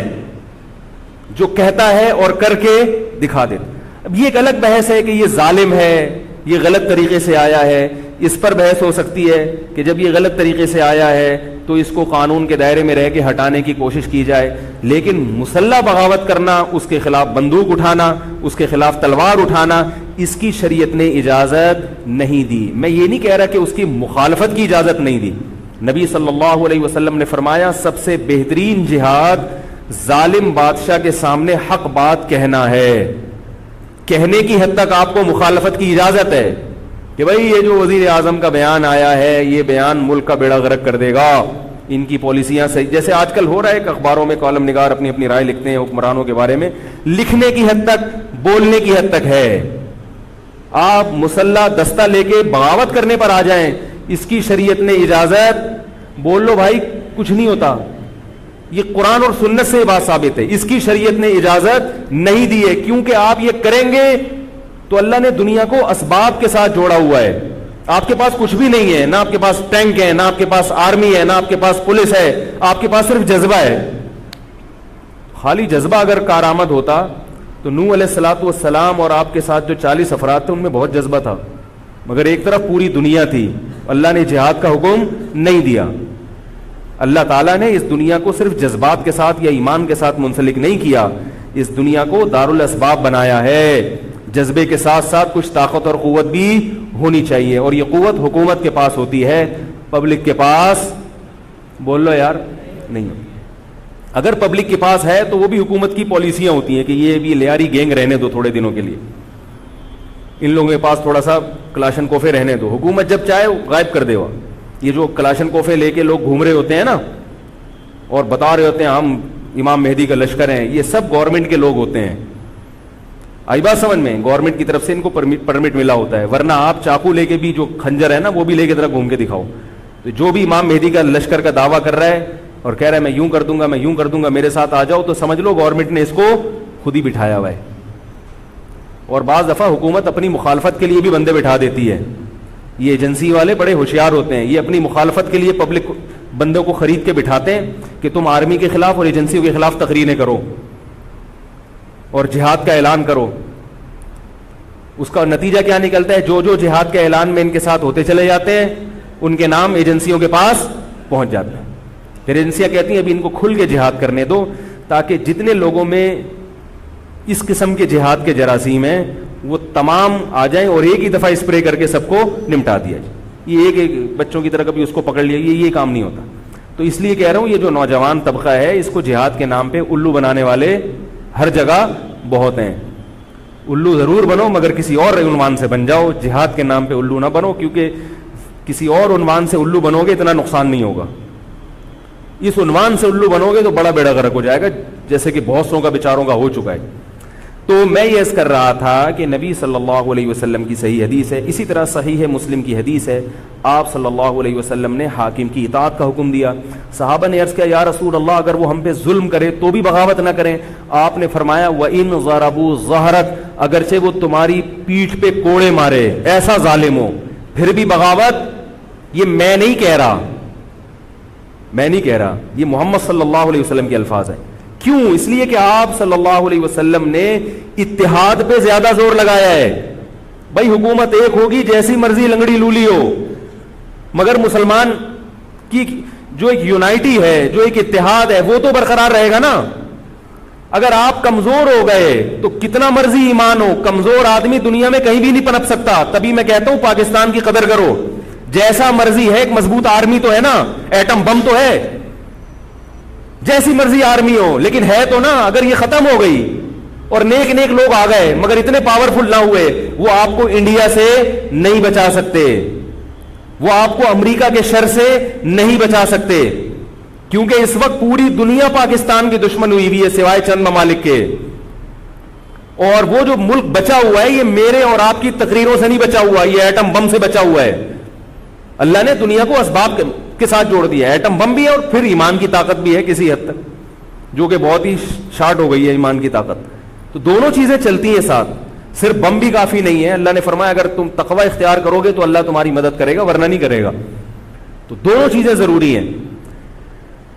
B: جو کہتا ہے اور کر کے دکھا دیتا. اب یہ ایک الگ بحث ہے کہ یہ ظالم ہے, یہ غلط طریقے سے آیا ہے, اس پر بحث ہو سکتی ہے کہ جب یہ غلط طریقے سے آیا ہے تو اس کو قانون کے دائرے میں رہ کے ہٹانے کی کوشش کی جائے. لیکن مسلح بغاوت کرنا, اس کے خلاف بندوق اٹھانا, اس کے خلاف تلوار اٹھانا, اس کی شریعت نے اجازت نہیں دی. میں یہ نہیں کہہ رہا کہ اس کی مخالفت کی اجازت نہیں دی. نبی صلی اللہ علیہ وسلم نے فرمایا سب سے بہترین جہاد ظالم بادشاہ کے سامنے حق بات کہنا ہے. کہنے کی حد تک آپ کو مخالفت کی اجازت ہے کہ بھائی یہ جو وزیر اعظم کا بیان آیا ہے یہ بیان ملک کا بیڑا غرق کر دے گا, ان کی پالیسیاں صحیح, جیسے آج کل ہو رہا ہے کہ اخباروں میں کالم نگار اپنی اپنی رائے لکھتے ہیں حکمرانوں کے بارے میں, لکھنے کی حد تک, بولنے کی حد تک ہے. آپ مسلح دستہ لے کے بغاوت کرنے پر آ جائیں, اس کی شریعت نے اجازت, بول لو بھائی کچھ نہیں ہوتا. یہ قرآن اور سنت سے بات ثابت ہے, اس کی شریعت نے اجازت نہیں دی ہے, کیونکہ آپ یہ کریں گے تو اللہ نے دنیا کو اسباب کے ساتھ جوڑا ہوا ہے. آپ کے پاس کچھ بھی نہیں ہے, نہ آپ کے پاس ٹینک ہے, نہ آپ کے پاس آرمی ہے, نہ آپ کے پاس پولیس ہے, آپ کے پاس صرف جذبہ ہے. خالی جذبہ اگر کارآمد ہوتا تو نوح علیہ الصلوۃ والسلام اور آپ کے ساتھ جو 40 افراد تھے ان میں بہت جذبہ تھا, مگر ایک طرف پوری دنیا تھی. اللہ نے جہاد کا حکم نہیں دیا. اللہ تعالیٰ نے اس دنیا کو صرف جذبات کے ساتھ یا ایمان کے ساتھ منسلک نہیں کیا, اس دنیا کو دارالاسباب بنایا ہے. جذبے کے ساتھ ساتھ کچھ طاقت اور قوت بھی ہونی چاہیے, اور یہ قوت حکومت کے پاس ہوتی ہے, پبلک کے پاس بول لو یار نہیں. اگر پبلک کے پاس ہے تو وہ بھی حکومت کی پالیسیاں ہوتی ہیں کہ یہ بھی لیاری گینگ رہنے دو تھوڑے دنوں کے لیے, ان لوگوں کے پاس تھوڑا سا کلاشن کوفے رہنے دو, حکومت جب چاہے غائب کر دے. وہ یہ جو کلاشن کوفے لے کے لوگ گھوم رہے ہوتے ہیں نا اور بتا رہے ہوتے ہیں ہم امام مہدی کا لشکر ہیں, یہ سب گورنمنٹ کے لوگ ہوتے ہیں. آئی بات سمجھ میں, گورنمنٹ کی طرف سے ان کو پرمٹ ملا ہوتا ہے, ورنہ آپ چاقو لے کے بھی, جو خنجر ہے نا وہ بھی لے کے ذرا گھوم کے دکھاؤ. تو جو بھی امام مہدی کا لشکر کا دعویٰ کر رہا ہے اور کہہ رہا ہے میں یوں کر دوں گا, میں یوں کر دوں گا, میرے ساتھ آ جاؤ, تو سمجھ لو گورنمنٹ نے اس کو خود ہی بٹھایا ہوا ہے. اور بعض دفعہ حکومت اپنی مخالفت کے لیے بھی بندے بٹھا دیتی ہے. یہ ایجنسی والے بڑے ہوشیار ہوتے ہیں, یہ اپنی مخالفت کے لیے پبلک بندوں کو خرید کے بٹھاتے ہیں کہ تم آرمی کے خلاف اور ایجنسیوں کے خلاف تقریریں کرو اور جہاد کا اعلان کرو. اس کا نتیجہ کیا نکلتا ہے؟ جو جو جہاد کے اعلان میں ان کے ساتھ ہوتے چلے جاتے ہیں ان کے نام ایجنسیوں کے پاس پہنچ جاتے ہیں. پھر ایجنسیاں کہتی ہیں ابھی ان کو کھل کے جہاد کرنے دو تاکہ جتنے لوگوں میں اس قسم کے جہاد کے جراثیم ہیں وہ تمام آ جائیں اور ایک ہی دفعہ اسپرے کر کے سب کو نمٹا دیا جائے. یہ ایک بچوں کی طرح کبھی اس کو پکڑ لیا, یہ کام نہیں ہوتا. تو اس لیے کہہ رہا ہوں یہ جو نوجوان طبقہ ہے اس کو جہاد کے نام پہ الو بنانے والے ہر جگہ بہت ہیں. الو ضرور بنو مگر کسی اور عنوان سے بن جاؤ, جہاد کے نام پہ الو نہ بنو, کیونکہ کسی اور عنوان سے الو بنو گے اتنا نقصان نہیں ہوگا. اس عنوان سے الو بنو گے تو بڑا بیڑا غرق ہو جائے گا, جیسے کہ بہت سو کا بیچاروں کا ہو چکا ہے. تو میں یہ عرض کر رہا تھا کہ نبی صلی اللہ علیہ وسلم کی صحیح حدیث ہے, اسی طرح صحیح مسلم کی حدیث ہے, آپ صلی اللہ علیہ وسلم نے حاکم کی اطاعت کا حکم دیا. صحابہ نے عرض کیا یا رسول اللہ اگر وہ ہم پہ ظلم کرے تو بھی بغاوت نہ کریں. آپ نے فرمایا وَإِن ضَرَبُوا ظَهْرَكَ, اگرچہ وہ تمہاری پیٹھ پہ کوڑے مارے, ایسا ظالم ہو, پھر بھی بغاوت. یہ میں نہیں کہہ رہا, یہ محمد صلی اللہ علیہ وسلم کے الفاظ ہیں. کیوں؟ اس لیے کہ آپ صلی اللہ علیہ وسلم نے اتحاد پہ زیادہ زور لگایا ہے. بھائی حکومت ایک ہوگی جیسی مرضی لنگڑی لولی ہو, مگر مسلمان کی جو ایک یونائٹی ہے, جو ایک اتحاد ہے, وہ تو برقرار رہے گا نا. اگر آپ کمزور ہو گئے تو کتنا مرضی ایمان ہو, کمزور آدمی دنیا میں کہیں بھی نہیں پنپ سکتا. تبھی میں کہتا ہوں پاکستان کی قدر کرو, جیسا مرضی ہے, ایک مضبوط آرمی تو ہے نا, ایٹم بم تو ہے, جیسی مرضی آرمی ہو, لیکن ہے تو نا. اگر یہ ختم ہو گئی اور نیک نیک لوگ آ گئے مگر اتنے پاورفل نہ ہوئے, وہ آپ کو انڈیا سے نہیں بچا سکتے, وہ آپ کو امریکہ کے شر سے نہیں بچا سکتے, کیونکہ اس وقت پوری دنیا پاکستان کی دشمن ہوئی ہوئی ہے سوائے چند ممالک کے. اور وہ جو ملک بچا ہوا ہے یہ میرے اور آپ کی تقریروں سے نہیں بچا ہوا, یہ ایٹم بم سے بچا ہوا ہے. اللہ نے دنیا کو اسباب کے ساتھ جوڑ دیا ہے, ایٹم بم بھی ہے اور پھر ایمان کی طاقت بھی ہے کسی حد تک, جو کہ بہت ہی شارٹ ہو گئی ہے ایمان کی طاقت. تو دونوں چیزیں چلتی ہیں ساتھ, صرف بم بھی کافی نہیں ہے. اللہ نے فرمایا اگر تم تقوی اختیار کرو گے تو اللہ تمہاری مدد کرے گا, ورنہ نہیں کرے گا. تو دونوں چیزیں ضروری ہیں.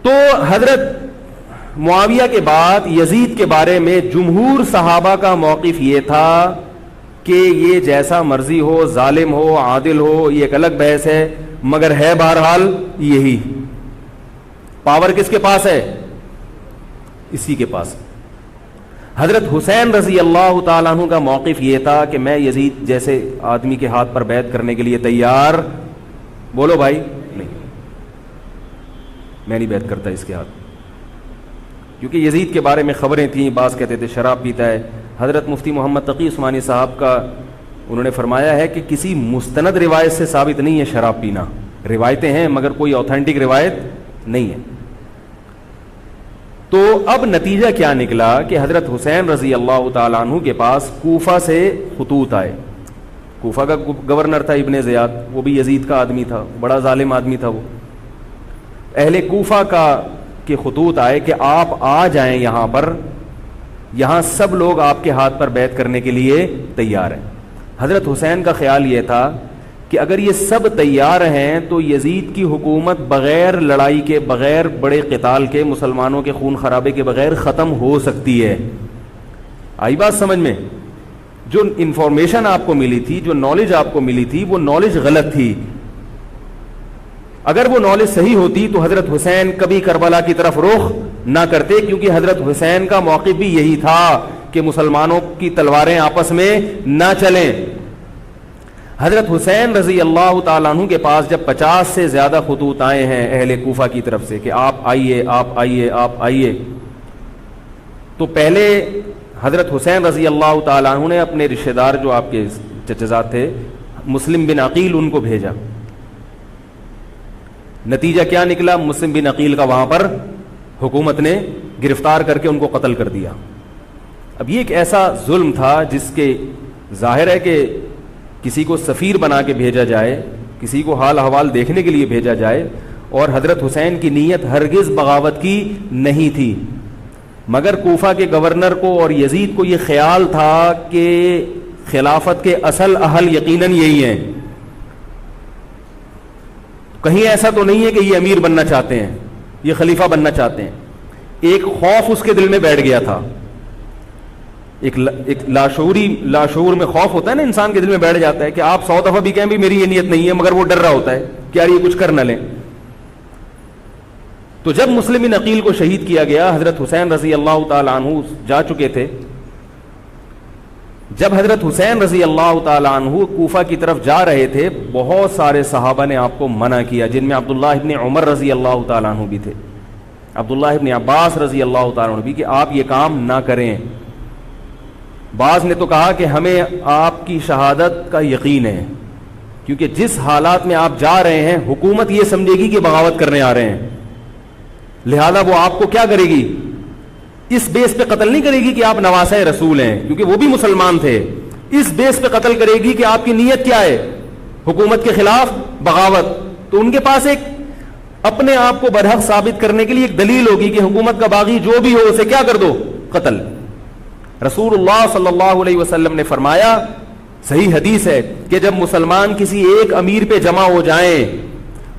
B: تو حضرت معاویہ کے بعد یزید کے بارے میں جمہور صحابہ کا موقف یہ تھا کہ یہ جیسا مرضی ہو, ظالم ہو, عادل ہو, یہ ایک الگ بحث ہے, مگر ہے بہرحال یہی. پاور کس کے پاس ہے؟ اسی کے پاس. حضرت حسین رضی اللہ تعالیٰ عنہ کا موقف یہ تھا کہ میں یزید جیسے آدمی کے ہاتھ پر بیعت کرنے کے لیے تیار. بولو بھائی, نہیں, میں نہیں بیعت کرتا اس کے ہاتھ, کیونکہ یزید کے بارے میں خبریں تھیں, بعض کہتے تھے شراب پیتا ہے. حضرت مفتی محمد تقی عثمانی صاحب کا انہوں نے فرمایا ہے کہ کسی مستند روایت سے ثابت نہیں ہے شراب پینا. روایتیں ہیں مگر کوئی اوتھینٹک روایت نہیں ہے. تو اب نتیجہ کیا نکلا کہ حضرت حسین رضی اللہ تعالیٰ عنہ کے پاس کوفہ سے خطوط آئے. کوفہ کا گورنر تھا ابن زیاد, وہ بھی یزید کا آدمی تھا, بڑا ظالم آدمی تھا وہ. اہل کوفہ کے خطوط آئے کہ آپ آ جائیں یہاں پر, یہاں سب لوگ آپ کے ہاتھ پر بیعت کرنے کے لیے تیار ہیں. حضرت حسین کا خیال یہ تھا کہ اگر یہ سب تیار ہیں تو یزید کی حکومت بغیر لڑائی کے, بغیر بڑے قتال کے, مسلمانوں کے خون خرابے کے بغیر ختم ہو سکتی ہے. آئی بات سمجھ میں؟ جو انفارمیشن آپ کو ملی تھی, جو نالج آپ کو ملی تھی, وہ نالج غلط تھی. اگر وہ نالج صحیح ہوتی تو حضرت حسین کبھی کربلا کی طرف رخ نہ کرتے, کیونکہ حضرت حسین کا موقف بھی یہی تھا کہ مسلمانوں کی تلواریں آپس میں نہ چلیں. حضرت حسین رضی اللہ تعالیٰ عنہ کے پاس جب 50 سے زیادہ خطوط آئے ہیں اہل کوفہ کی طرف سے کہ آپ آئیے, آپ آئیے, آپ آئیے, تو پہلے حضرت حسین رضی اللہ تعالیٰ عنہ نے اپنے رشتہ دار جو آپ کے چچزاد تھے مسلم بن عقیل, ان کو بھیجا. نتیجہ کیا نکلا؟ مسلم بن عقیل کا وہاں پر حکومت نے گرفتار کر کے ان کو قتل کر دیا. اب یہ ایک ایسا ظلم تھا جس کے ظاہر ہے کہ کسی کو سفیر بنا کے بھیجا جائے, کسی کو حال احوال دیکھنے کے لیے بھیجا جائے, اور حضرت حسین کی نیت ہرگز بغاوت کی نہیں تھی. مگر کوفہ کے گورنر کو اور یزید کو یہ خیال تھا کہ خلافت کے اصل اہل یقیناً یہی ہیں. کہیں ایسا تو نہیں ہے کہ یہ امیر بننا چاہتے ہیں, یہ خلیفہ بننا چاہتے ہیں. ایک خوف اس کے دل میں بیٹھ گیا تھا, ایک لاشعور میں خوف ہوتا ہے نا, انسان کے دل میں بیٹھ جاتا ہے کہ آپ 100 دفعہ بھی کہیں بھی میری یہ نیت نہیں ہے, مگر وہ ڈر رہا ہوتا ہے کہ یار یہ کچھ کر نہ لیں. تو جب مسلم بن عقیل کو شہید کیا گیا, حضرت حسین رضی اللہ تعالی عنہ جا چکے تھے. جب حضرت حسین رضی اللہ تعالی عنہ کوفہ کی طرف جا رہے تھے, بہت سارے صحابہ نے آپ کو منع کیا, جن میں عبداللہ ابن عمر رضی اللہ تعالی عنہ بھی تھے, عبداللہ ابن عباس رضی اللہ تعالی عنہ بھی, کہ آپ یہ کام نہ کریں. بعض نے تو کہا کہ ہمیں آپ کی شہادت کا یقین ہے, کیونکہ جس حالات میں آپ جا رہے ہیں حکومت یہ سمجھے گی کہ بغاوت کرنے آ رہے ہیں, لہذا وہ آپ کو کیا کرے گی, اس بیس پہ قتل نہیں کرے گی کہ آپ نواسہ رسول ہیں, کیونکہ وہ بھی مسلمان تھے. اس بیس پہ قتل کرے گی کہ آپ کی نیت کیا ہے, حکومت کے خلاف بغاوت. تو ان کے پاس ایک اپنے آپ کو برحق ثابت کرنے کے لیے ایک دلیل ہوگی کہ حکومت کا باغی جو بھی ہو اسے کیا کر دو, قتل. رسول اللہ صلی اللہ علیہ وسلم نے فرمایا, صحیح حدیث ہے, کہ جب مسلمان کسی ایک امیر پہ جمع ہو جائیں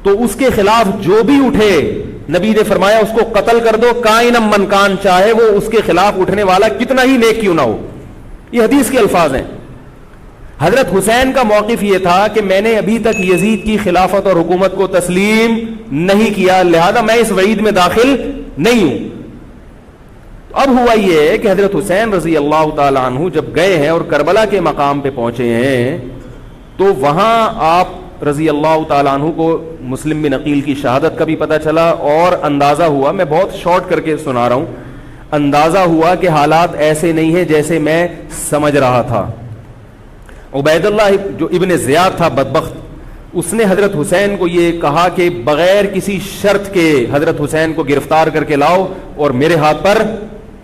B: تو اس کے خلاف جو بھی اٹھے, نبی نے فرمایا اس کو قتل کر دو, کائنم من کان, چاہے وہ اس کے خلاف اٹھنے والا کتنا ہی نیک کیوں نہ ہو. یہ حدیث کے الفاظ ہیں. حضرت حسین کا موقف یہ تھا کہ میں نے ابھی تک یزید کی خلافت اور حکومت کو تسلیم نہیں کیا, لہذا میں اس وعید میں داخل نہیں ہوں. اب ہوا یہ کہ حضرت حسین رضی اللہ تعالی عنہ جب گئے ہیں اور کربلا کے مقام پہ پہنچے ہیں, تو وہاں آپ رضی اللہ تعالیٰ عنہ کو مسلم بن عقیل کی شہادت کا بھی پتہ چلا, اور اندازہ ہوا, میں بہت شارٹ کر کے سنا رہا ہوں, اندازہ ہوا کہ حالات ایسے نہیں ہیں جیسے میں سمجھ رہا تھا. عبید اللہ جو ابن زیاد تھا بدبخت, اس نے حضرت حسین کو یہ کہا کہ بغیر کسی شرط کے حضرت حسین کو گرفتار کر کے لاؤ اور میرے ہاتھ پر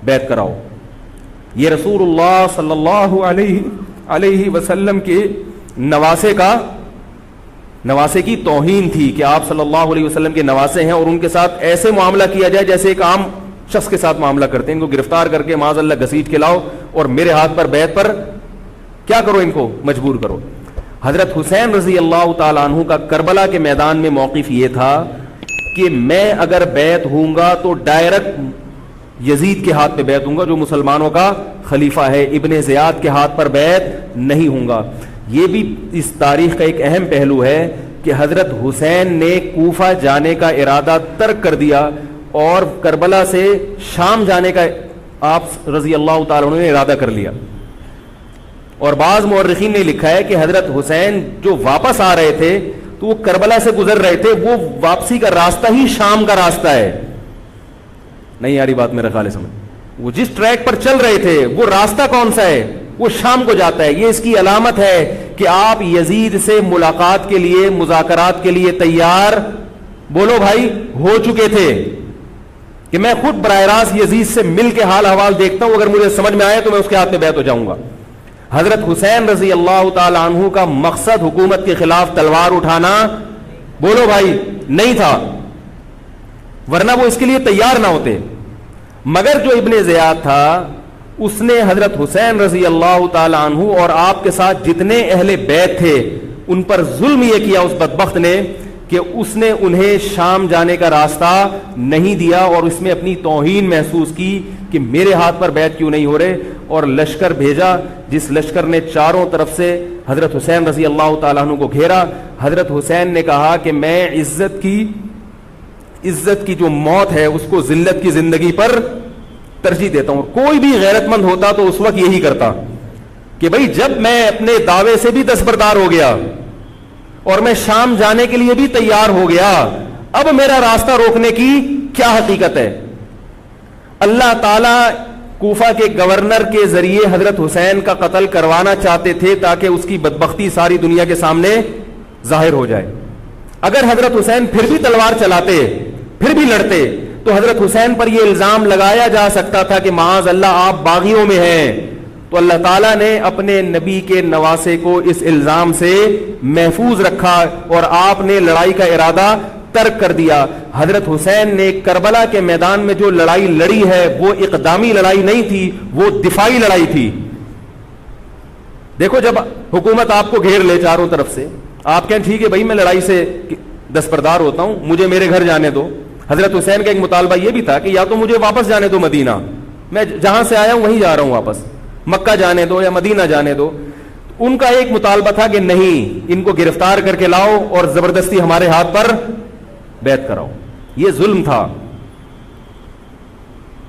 B: بیعت کراؤ. یہ رسول اللہ صلی اللہ علیہ وسلم کے نواسے کی توہین تھی کہ آپ صلی اللہ علیہ وسلم کے نواسے ہیں اور ان کے ساتھ ایسے معاملہ کیا جائے جیسے ایک عام شخص کے ساتھ معاملہ کرتے ہیں. ان کو گرفتار کر کے معاذ اللہ گھسیٹ کے لاؤ اور میرے ہاتھ پر بیعت پر کیا کرو, ان کو مجبور کرو. حضرت حسین رضی اللہ تعالیٰ عنہ کا کربلا کے میدان میں موقف یہ تھا کہ میں اگر بیعت ہوں گا تو ڈائریکٹ یزید کے ہاتھ پہ بیعت ہوں گا جو مسلمانوں کا خلیفہ ہے, ابن زیاد کے ہاتھ پر بیعت نہیں ہوں گا. یہ بھی اس تاریخ کا ایک اہم پہلو ہے کہ حضرت حسین نے کوفہ جانے کا ارادہ ترک کر دیا اور کربلا سے شام جانے کا آپ رضی اللہ تعالیٰ عنہ نے ارادہ کر لیا. اور بعض مورخین نے لکھا ہے کہ حضرت حسین جو واپس آ رہے تھے تو وہ کربلا سے گزر رہے تھے, وہ واپسی کا راستہ ہی شام کا راستہ ہے. نہیں یاری بات میرا خیال ہے سمجھ, وہ جس ٹریک پر چل رہے تھے وہ راستہ کون سا ہے, وہ شام کو جاتا ہے. یہ اس کی علامت ہے کہ آپ یزید سے ملاقات کے لیے, مذاکرات کے لیے تیار, بولو بھائی, ہو چکے تھے کہ میں خود براہ راست یزید سے مل کے حال احوال دیکھتا ہوں, اگر مجھے سمجھ میں آئے تو میں اس کے ہاتھ میں بیعت ہو جاؤں گا. حضرت حسین رضی اللہ تعالی عنہ کا مقصد حکومت کے خلاف تلوار اٹھانا, بولو بھائی, نہیں تھا, ورنہ وہ اس کے لیے تیار نہ ہوتے. مگر جو ابن زیاد تھا اس نے حضرت حسین رضی اللہ تعالی عنہ اور آپ کے ساتھ جتنے اہل بیت تھے ان پر ظلم یہ کیا اس بدبخت نے کہ اس نے انہیں شام جانے کا راستہ نہیں دیا, اور اس میں اپنی توہین محسوس کی کہ میرے ہاتھ پر بیعت کیوں نہیں ہو رہے, اور لشکر بھیجا جس لشکر نے چاروں طرف سے حضرت حسین رضی اللہ تعالیٰ عنہ کو گھیرا. حضرت حسین نے کہا کہ میں عزت کی جو موت ہے اس کو ذلت کی زندگی پر ترجیح دیتا ہوں. کوئی بھی غیرت مند ہوتا تو اس وقت یہی کرتا کہ بھئی جب میں اپنے دعوے سے بھی دستبردار ہو گیا اور میں شام جانے کے لیے بھی تیار ہو گیا, اب میرا راستہ روکنے کی کیا حقیقت ہے. اللہ تعالیٰ کوفہ کے گورنر کے ذریعے حضرت حسین کا قتل کروانا چاہتے تھے تاکہ اس کی بدبختی ساری دنیا کے سامنے ظاہر ہو جائے. اگر حضرت حسین پھر بھی تلوار چلاتے, پھر بھی لڑتے, تو حضرت حسین پر یہ الزام لگایا جا سکتا تھا کہ معاذ اللہ آپ باغیوں میں ہیں. تو اللہ تعالیٰ نے اپنے نبی کے نواسے کو اس الزام سے محفوظ رکھا اور آپ نے لڑائی کا ارادہ ترک کر دیا. حضرت حسین نے کربلا کے میدان میں جو لڑائی لڑی ہے وہ اقدامی لڑائی نہیں تھی, وہ دفاعی لڑائی تھی. دیکھو جب حکومت آپ کو گھیر لے چاروں طرف سے, آپ کہیں ٹھیک ہے بھائی میں لڑائی سے دستبردار ہوتا ہوں, مجھے میرے گھر جانے دو. حضرت حسین کا ایک مطالبہ یہ بھی تھا کہ یا تو مجھے واپس جانے دو مدینہ, میں جہاں سے آیا ہوں وہیں جا رہا ہوں واپس, مکہ جانے دو یا مدینہ جانے دو. ان کا ایک مطالبہ تھا کہ نہیں, ان کو گرفتار کر کے لاؤ اور زبردستی ہمارے ہاتھ پر بیعت کراؤ. یہ ظلم تھا.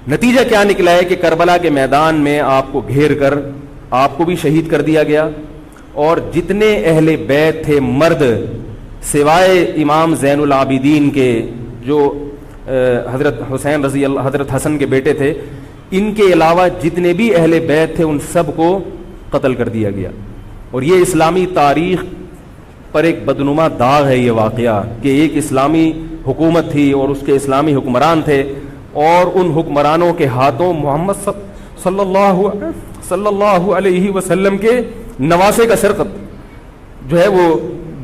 B: نتیجہ کیا نکلا ہے کہ کربلا کے میدان میں آپ کو گھیر کر آپ کو بھی شہید کر دیا گیا, اور جتنے اہل بیت تھے مرد سوائے امام زین العابدین کے جو حضرت حسین رضی اللہ, حضرت حسن کے بیٹے تھے, ان کے علاوہ جتنے بھی اہل بیت تھے ان سب کو قتل کر دیا گیا. اور یہ اسلامی تاریخ پر ایک بدنما داغ ہے یہ واقعہ کہ ایک اسلامی حکومت تھی اور اس کے اسلامی حکمران تھے, اور ان حکمرانوں کے ہاتھوں محمد صلی اللہ علیہ وسلم کے نواسے کا سر جو ہے وہ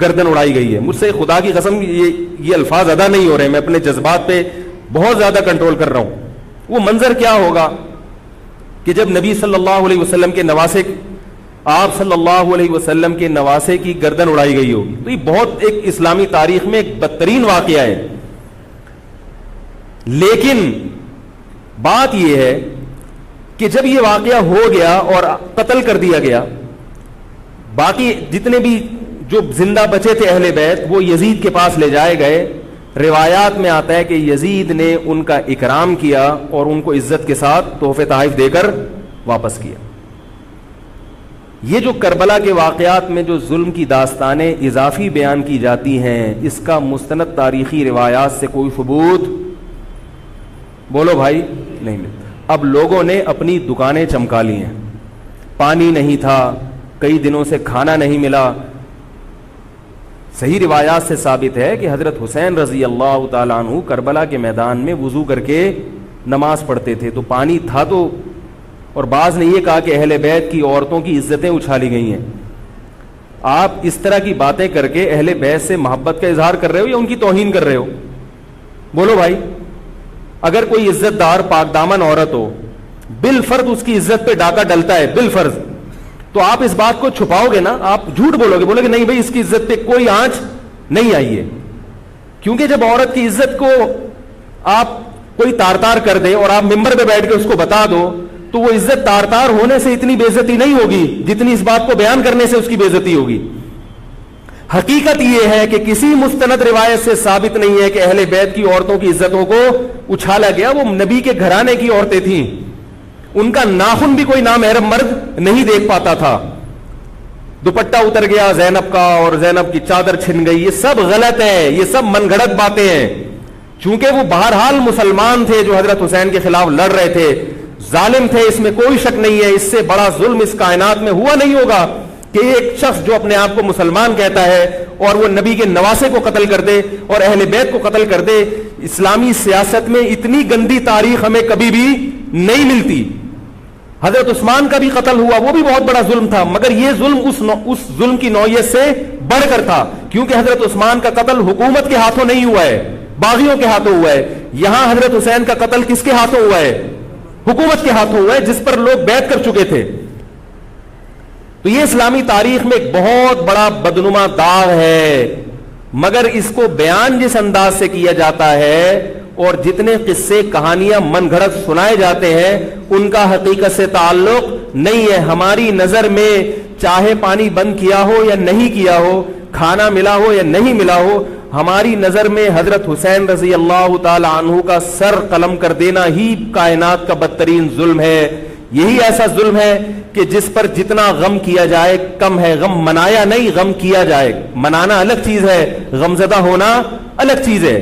B: گردن اڑائی گئی ہے. مجھ سے خدا کی قسم یہ الفاظ ادا نہیں ہو رہے, میں اپنے جذبات پہ بہت زیادہ کنٹرول کر رہا ہوں. وہ منظر کیا ہوگا کہ جب نبی صلی اللہ علیہ وسلم کے نواسے, آپ صلی اللہ علیہ وسلم کے نواسے کی گردن اڑائی گئی ہوگی. تو یہ بہت ایک اسلامی تاریخ میں ایک بدترین واقعہ ہے. لیکن بات یہ ہے کہ جب یہ واقعہ ہو گیا اور قتل کر دیا گیا, باقی جتنے بھی جو زندہ بچے تھے اہل بیت وہ یزید کے پاس لے جائے گئے. روایات میں آتا ہے کہ یزید نے ان کا اکرام کیا اور ان کو عزت کے ساتھ تحفے تحائف دے کر واپس کیا. یہ جو کربلا کے واقعات میں جو ظلم کی داستانیں اضافی بیان کی جاتی ہیں, اس کا مستند تاریخی روایات سے کوئی ثبوت بولو بھائی نہیں ملتا. اب لوگوں نے اپنی دکانیں چمکا لی ہیں, پانی نہیں تھا, کئی دنوں سے کھانا نہیں ملا. صحیح روایات سے ثابت ہے کہ حضرت حسین رضی اللہ تعالیٰ عنہ کربلا کے میدان میں وضو کر کے نماز پڑھتے تھے, تو پانی تھا تو. اور بعض نے یہ کہا کہ اہل بیت کی عورتوں کی عزتیں اچھالی گئی ہیں. آپ اس طرح کی باتیں کر کے اہل بیت سے محبت کا اظہار کر رہے ہو یا ان کی توہین کر رہے ہو؟ بولو بھائی. اگر کوئی عزت دار پاک دامن عورت ہو, بالفرض اس کی عزت پہ ڈاکہ ڈلتا ہے بالفرض, تو آپ اس بات کو چھپاؤ گے نا, آپ جھوٹ بولو گے, بولو گے نہیں بھائی اس کی عزت پہ کوئی آنچ نہیں آئی ہے. کیونکہ جب عورت کی عزت کو آپ کوئی تار تار کر دے اور آپ ممبر پہ بیٹھ کے اس کو بتا دو, تو وہ عزت تار تار ہونے سے اتنی بے عزتی نہیں ہوگی جتنی اس بات کو بیان کرنے سے اس کی بے عزتی ہوگی. حقیقت یہ ہے کہ کسی مستند روایت سے ثابت نہیں ہے کہ اہل بیت کی عورتوں کی عزتوں کو اچھالا گیا. وہ نبی کے گھرانے کی عورتیں تھیں, ان کا ناخن بھی کوئی نامحرم مرد نہیں دیکھ پاتا تھا. دوپٹہ اتر گیا زینب کا اور زینب کی چادر چھن گئی, یہ سب غلط ہے, یہ سب من گھڑت باتیں ہیں. چونکہ وہ بہرحال مسلمان تھے جو حضرت حسین کے خلاف لڑ رہے تھے, ظالم تھے, اس میں کوئی شک نہیں ہے. اس سے بڑا ظلم اس کائنات میں ہوا نہیں ہوگا کہ ایک شخص جو اپنے آپ کو مسلمان کہتا ہے اور وہ نبی کے نواسے کو قتل کر دے اور اہل بیت کو قتل کر دے. اسلامی سیاست میں اتنی گندی تاریخ ہمیں کبھی بھی نہیں ملتی. حضرت عثمان کا بھی قتل ہوا, وہ بھی بہت بڑا ظلم تھا, مگر یہ ظلم اس ظلم کی نوعیت سے بڑھ کر تھا, کیونکہ حضرت عثمان کا قتل حکومت کے ہاتھوں نہیں ہوا ہے, باغیوں کے ہاتھوں ہوا ہے. یہاں حضرت حسین کا قتل کس کے ہاتھوں ہوا ہے؟ حکومت کے ہاتھوں ہوا ہے, جس پر لوگ بیعت کر چکے تھے. تو یہ اسلامی تاریخ میں ایک بہت بڑا بدنما داغ ہے, مگر اس کو بیان جس انداز سے کیا جاتا ہے اور جتنے قصے کہانیاں من گھڑت سنائے جاتے ہیں ان کا حقیقت سے تعلق نہیں ہے. ہماری نظر میں چاہے پانی بند کیا ہو یا نہیں کیا ہو, کھانا ملا ہو یا نہیں ملا ہو, ہماری نظر میں حضرت حسین رضی اللہ تعالی عنہ کا سر قلم کر دینا ہی کائنات کا بدترین ظلم ہے. یہی ایسا ظلم ہے کہ جس پر جتنا غم کیا جائے کم ہے. غم منایا نہیں, غم کیا جائے. منانا الگ چیز ہے, غمزدہ ہونا الگ چیز ہے.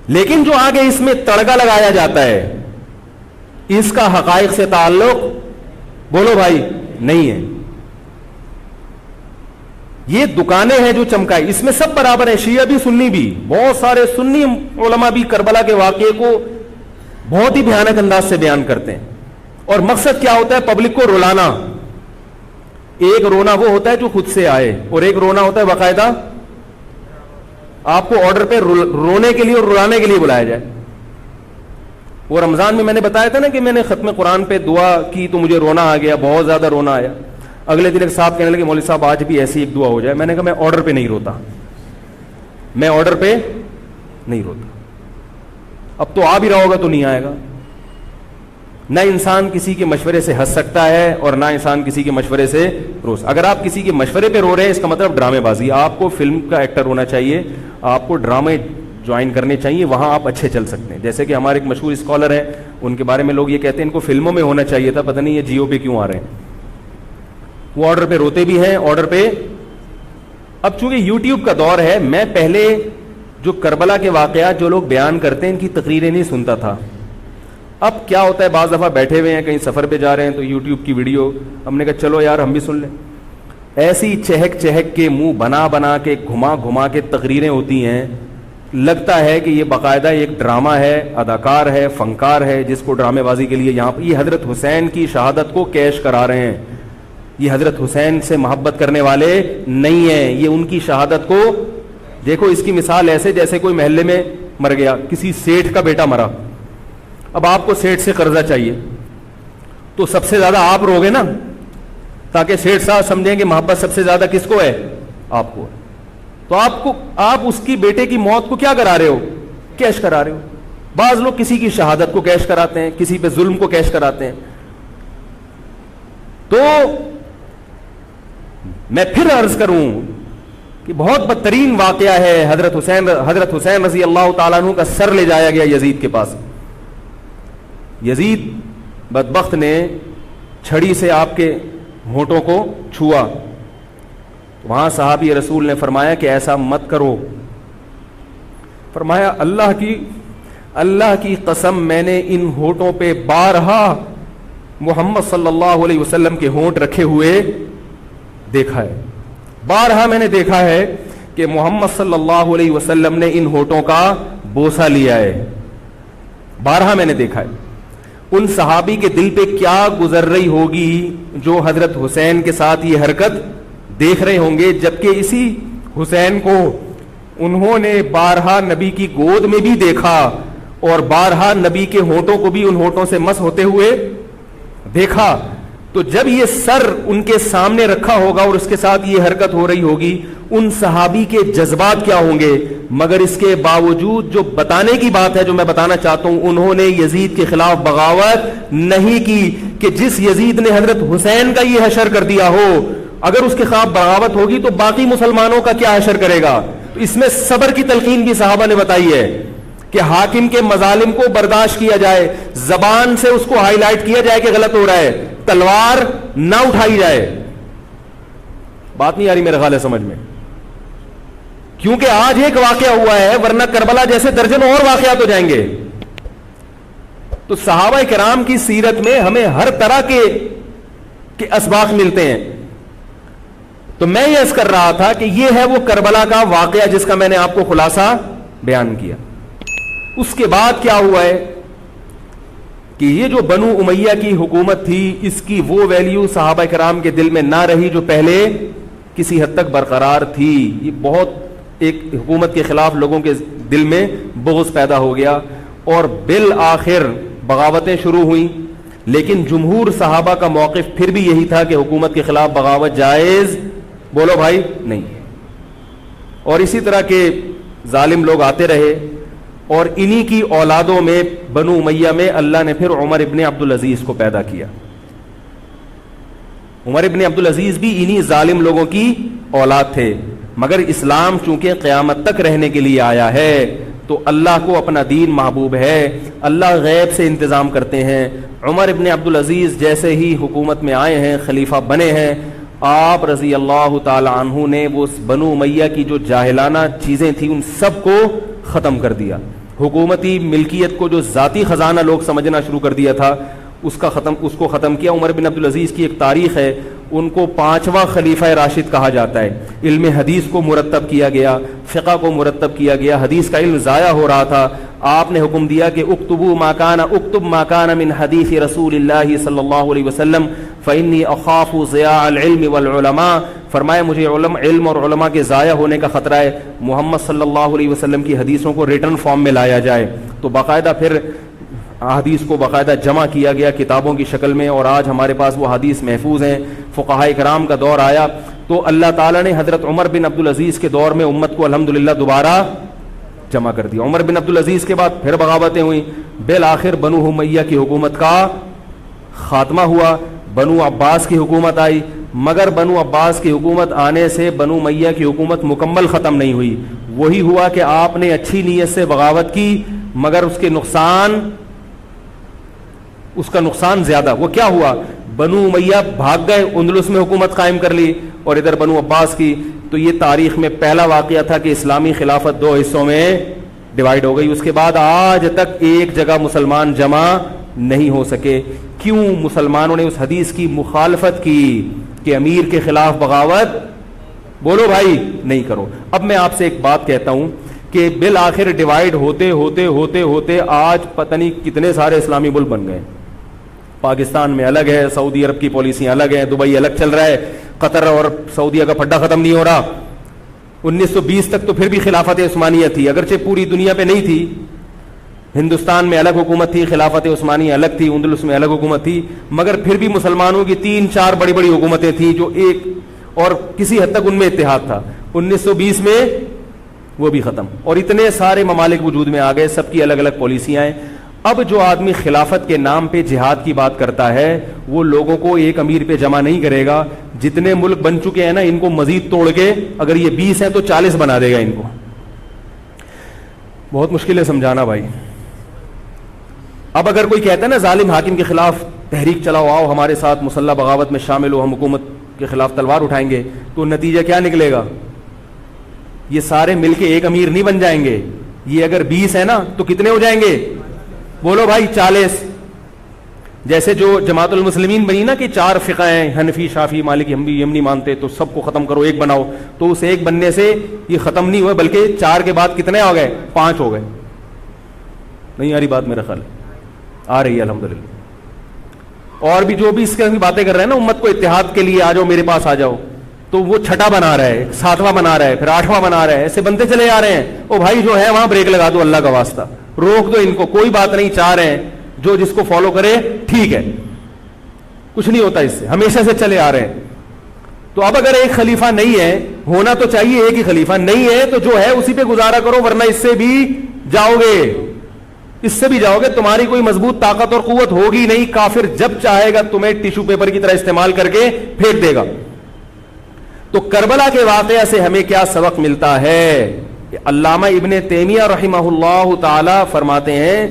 B: لیکن جو آگے اس میں تڑکا لگایا جاتا ہے اس کا حقائق سے تعلق بولو بھائی نہیں ہے. یہ دکانیں ہیں جو چمکائی, اس میں سب برابر ہیں, شیعہ بھی سنی بھی. بہت سارے سنی علماء بھی کربلا کے واقعے کو بہت ہی بھیانک انداز سے بیان کرتے ہیں, اور مقصد کیا ہوتا ہے؟ پبلک کو رلانا. ایک رونا وہ ہوتا ہے جو خود سے آئے, اور ایک رونا ہوتا ہے باقاعدہ آپ کو آرڈر پہ رونے کے لیے اور رلانے کے لیے بلایا جائے. وہ رمضان میں نے بتایا تھا نا کہ میں نے ختم قرآن پہ دعا کی تو مجھے رونا آ گیا, بہت زیادہ رونا آیا. اگلے دن ایک صاحب کہنے لگے مولوی صاحب آج بھی ایسی ایک دعا ہو جائے. میں نے کہا میں آرڈر پہ نہیں روتا, میں آرڈر پہ نہیں روتا. اب تو آ بھی رہا ہوگا تو نہیں آئے گا. نہ انسان کسی کے مشورے سے ہنس سکتا ہے اور نہ انسان کسی کے مشورے سے رو. اگر آپ کسی کے مشورے پہ رو رہے ہیں اس کا مطلب ڈرامے بازی. آپ کو فلم کا ایکٹر ہونا چاہیے, آپ کو ڈرامے جوائن کرنے چاہیے, وہاں آپ اچھے چل سکتے ہیں. جیسے کہ ہمارے ایک مشہور اسکالر ہیں, ان کے بارے میں لوگ یہ کہتے ہیں ان کو فلموں میں ہونا چاہیے تھا, پتہ نہیں یہ جیو پہ کیوں آ رہے ہیں. وہ آرڈر پہ روتے بھی ہیں, آرڈر پہ. اب چونکہ یوٹیوب کا دور ہے, میں پہلے جو کربلا کے واقعات جو لوگ بیان کرتے ہیں ان کی تقریریں نہیں سنتا تھا. اب کیا ہوتا ہے, بعض دفعہ بیٹھے ہوئے ہیں کہیں سفر پہ جا رہے ہیں تو یوٹیوب کی ویڈیو, ہم نے کہا چلو یار ہم بھی سن لیں. ایسی چہک چہک کے منہ بنا بنا کے گھما گھما کے تقریریں ہوتی ہیں, لگتا ہے کہ یہ باقاعدہ ایک ڈرامہ ہے, اداکار ہے, فنکار ہے جس کو ڈرامے بازی کے لیے یہاں پہ یہ حضرت حسین کی شہادت کو کیش کرا رہے ہیں. یہ حضرت حسین سے محبت کرنے والے نہیں ہیں, یہ ان کی شہادت کو دیکھو. اس کی مثال ایسے جیسے کوئی محلے میں مر گیا, کسی سیٹھ کا بیٹا مرا, اب آپ کو سیٹھ سے قرضہ چاہیے تو سب سے زیادہ آپ روگے نا, تاکہ سیٹھ صاحب سمجھیں کہ محبت سب سے زیادہ کس کو ہے, آپ کو. تو آپ اس کی بیٹے کی موت کو کیا کرا رہے ہو, کیش کرا رہے ہو. بعض لوگ کسی کی شہادت کو کیش کراتے ہیں, کسی پہ ظلم کو کیش کراتے ہیں. تو میں پھر عرض کروں کہ بہت بدترین واقعہ ہے. حضرت حسین رضی اللہ تعالیٰ عنہ کا سر لے جایا گیا یزید کے پاس. یزید بدبخت نے چھڑی سے آپ کے ہونٹوں کو چھوا. وہاں صحابی رسول نے فرمایا کہ ایسا مت کرو. فرمایا اللہ کی قسم میں نے ان ہونٹوں پہ بارہا محمد صلی اللہ علیہ وسلم کے ہونٹ رکھے ہوئے دیکھا ہے. بارہا میں نے دیکھا ہے کہ محمد صلی اللہ علیہ وسلم نے ان ہونٹوں کا بوسہ لیا ہے. بارہا میں نے دیکھا ہے. ان صحابی کے دل پہ کیا گزر رہی ہوگی جو حضرت حسین کے ساتھ یہ حرکت دیکھ رہے ہوں گے, جبکہ اسی حسین کو انہوں نے بارہا نبی کی گود میں بھی دیکھا اور بارہا نبی کے ہونٹوں کو بھی ان ہونٹوں سے مس ہوتے ہوئے دیکھا. تو جب یہ سر ان کے سامنے رکھا ہوگا اور اس کے ساتھ یہ حرکت ہو رہی ہوگی, ان صحابی کے جذبات کیا ہوں گے. مگر اس کے باوجود جو بتانے کی بات ہے, جو میں بتانا چاہتا ہوں, انہوں نے یزید کے خلاف بغاوت نہیں کی کہ جس یزید نے حضرت حسین کا یہ حشر کر دیا ہو, اگر اس کے خلاف بغاوت ہوگی تو باقی مسلمانوں کا کیا حشر کرے گا. تو اس میں صبر کی تلقین بھی صحابہ نے بتائی ہے کہ حاکم کے مظالم کو برداشت کیا جائے, زبان سے اس کو ہائی لائٹ کیا جائے کہ غلط ہو رہا ہے, تلوار نہ اٹھائی جائے. بات نہیں آ رہی میرے خیال ہے سمجھ میں, کیونکہ آج ایک واقعہ ہوا ہے, ورنہ کربلا جیسے درجنوں اور واقعات ہو جائیں گے. تو صحابہ کرام کی سیرت میں ہمیں ہر طرح کے اسباق ملتے ہیں. تو میں یہ عرض کر رہا تھا کہ یہ ہے وہ کربلا کا واقعہ جس کا میں نے آپ کو خلاصہ بیان کیا. اس کے بعد کیا ہوا ہے کہ یہ جو بنو امیہ کی حکومت تھی, اس کی وہ ویلیو صحابہ کرام کے دل میں نہ رہی جو پہلے کسی حد تک برقرار تھی. یہ بہت ایک حکومت کے خلاف لوگوں کے دل میں بغض پیدا ہو گیا اور بالآخر بغاوتیں شروع ہوئیں. لیکن جمہور صحابہ کا موقف پھر بھی یہی تھا کہ حکومت کے خلاف بغاوت جائز, بولو بھائی, نہیں. اور اسی طرح کے ظالم لوگ آتے رہے اور انہی کی اولادوں میں بنو امیہ میں اللہ نے پھر عمر ابن عبدالعزیز کو پیدا کیا. عمر ابن عبدالعزیز بھی انہی ظالم لوگوں کی اولاد تھے, مگر اسلام چونکہ قیامت تک رہنے کے لیے آیا ہے تو اللہ کو اپنا دین محبوب ہے, اللہ غیب سے انتظام کرتے ہیں. عمر ابن عبدالعزیز جیسے ہی حکومت میں آئے ہیں, خلیفہ بنے ہیں, آپ رضی اللہ تعالی عنہ نے وہ بنو امیہ کی جو جاہلانہ چیزیں تھیں ان سب کو ختم کر دیا. حکومتی ملکیت کو جو ذاتی خزانہ لوگ سمجھنا شروع کر دیا تھا اس کو ختم کیا. عمر بن عبدالعزیز کی ایک تاریخ ہے, ان کو 5واں خلیفہ راشد کہا جاتا ہے. علم حدیث کو مرتب کیا گیا, فقہ کو مرتب کیا گیا, حدیث کا علم ضائع ہو رہا تھا. آپ نے حکم دیا کہ اکتب ما کان من حدیث رسول اللہ صلی اللہ علیہ وسلم فإنی اخاف ضیاع العلم والعلماء. فرمایا مجھے علم اور علماء کے ضائع ہونے کا خطرہ ہے, محمد صلی اللہ علیہ وسلم کی حدیثوں کو ریٹن فارم میں لایا جائے. تو باقاعدہ پھر احادیث کو باقاعدہ جمع کیا گیا کتابوں کی شکل میں, اور آج ہمارے پاس وہ حدیث محفوظ ہیں. فقہائے کرام کا دور آیا تو اللہ تعالیٰ نے حضرت عمر بن عبدالعزیز کے دور میں امت کو الحمدللہ دوبارہ جمع کر دیا. عمر بن عبدالعزیز کے بعد پھر بغاوتیں ہوئیں, بالآخر بنو امیہ کی حکومت کا خاتمہ ہوا, بنو عباس کی حکومت آئی. مگر بنو عباس کی حکومت آنے سے بنو امیہ کی حکومت مکمل ختم نہیں ہوئی. وہی ہوا کہ آپ نے اچھی نیت سے بغاوت کی مگر اس کا نقصان زیادہ. وہ کیا ہوا؟ بنو امیہ بھاگ گئے, اندلس میں حکومت قائم کر لی, اور ادھر بنو عباس کی. تو یہ تاریخ میں پہلا واقعہ تھا کہ اسلامی خلافت دو حصوں میں ڈیوائیڈ ہو گئی. اس کے بعد آج تک ایک جگہ مسلمان جمع نہیں ہو سکے. کیوں؟ مسلمانوں نے اس حدیث کی مخالفت کی کہ امیر کے خلاف بغاوت بولو بھائی نہیں کرو. اب میں آپ سے ایک بات کہتا ہوں کہ بالآخر ڈیوائیڈ ہوتے ہوتے ہوتے ہوتے آج پتہ نہیں کتنے سارے اسلامی ملک بن گئے. پاکستان میں الگ ہے, سعودی عرب کی پالیسیاں الگ ہیں, دبئی الگ چل رہا ہے, قطر اور سعودیہ کا پھڈا ختم نہیں ہو رہا. 1920 تک تو پھر بھی خلافت عثمانیہ تھی, اگرچہ پوری دنیا پہ نہیں تھی. ہندوستان میں الگ حکومت تھی, خلافت عثمانیہ الگ تھی, اندلس میں الگ حکومت تھی, مگر پھر بھی مسلمانوں کی 3-4 بڑی بڑی حکومتیں تھیں جو ایک, اور کسی حد تک ان میں اتحاد تھا. 1920 میں وہ بھی ختم, اور اتنے سارے ممالک وجود میں آ گئے, سب کی الگ الگ پالیسیاں ہیں. اب جو آدمی خلافت کے نام پہ جہاد کی بات کرتا ہے وہ لوگوں کو ایک امیر پہ جمع نہیں کرے گا. جتنے ملک بن چکے ہیں نا, ان کو مزید توڑ کے, اگر یہ 20 ہیں تو 40 بنا دے گا ان کو. بہت مشکل ہے سمجھانا بھائی. اب اگر کوئی کہتا ہے نا ظالم حاکم کے خلاف تحریک چلاؤ, آؤ ہمارے ساتھ مسلح بغاوت میں شامل ہو, ہم حکومت کے خلاف تلوار اٹھائیں گے, تو نتیجہ کیا نکلے گا؟ یہ سارے مل کے ایک امیر نہیں بن جائیں گے. یہ اگر 20 ہے نا تو کتنے ہو جائیں گے؟ بولو بھائی 40. جیسے جو جماعت المسلمین بنی نا کہ 4 فقہ ہیں, حنفی, شافعی, مالکی, ہم بھی ہم نہیں مانتے, تو سب کو ختم کرو, ایک بناؤ. تو اس ایک بننے سے یہ ختم نہیں ہوئے, بلکہ 4 کے بعد کتنے ہو گئے؟ 5 ہو گئے. نہیں آ رہی بات میرا خیال؟ آ رہی ہے الحمدللہ. اور بھی جو بھی اس کی باتیں کر رہے ہیں نا امت کو اتحاد کے لیے, آ جاؤ میرے پاس آ جاؤ, تو وہ 6واں بنا رہا ہے, 7واں بنا رہا ہے, پھر 8واں بنا رہا ہے, ایسے بنتے چلے جا رہے ہیں. او بھائی جو ہے وہاں بریک لگا دو, اللہ کا واسطہ روک دو ان کو, کوئی بات نہیں, 4 ہیں, جو جس کو فالو کرے ٹھیک ہے, کچھ نہیں ہوتا اس سے, ہمیشہ سے چلے آ رہے ہیں. تو اب اگر ایک خلیفہ نہیں ہے, ہونا تو چاہیے ایک ہی خلیفہ, نہیں ہے تو جو ہے اسی پہ گزارا کرو, ورنہ اس سے بھی جاؤ گے, تمہاری کوئی مضبوط طاقت اور قوت ہوگی نہیں. کافر جب چاہے گا تمہیں ٹیشو پیپر کی طرح استعمال کر کے پھینک دے گا. تو کربلا کے واقعہ سے ہمیں کیا سبق ملتا ہے؟ علامہ ابن تیمیہ رحمہ اللہ تعالی فرماتے ہیں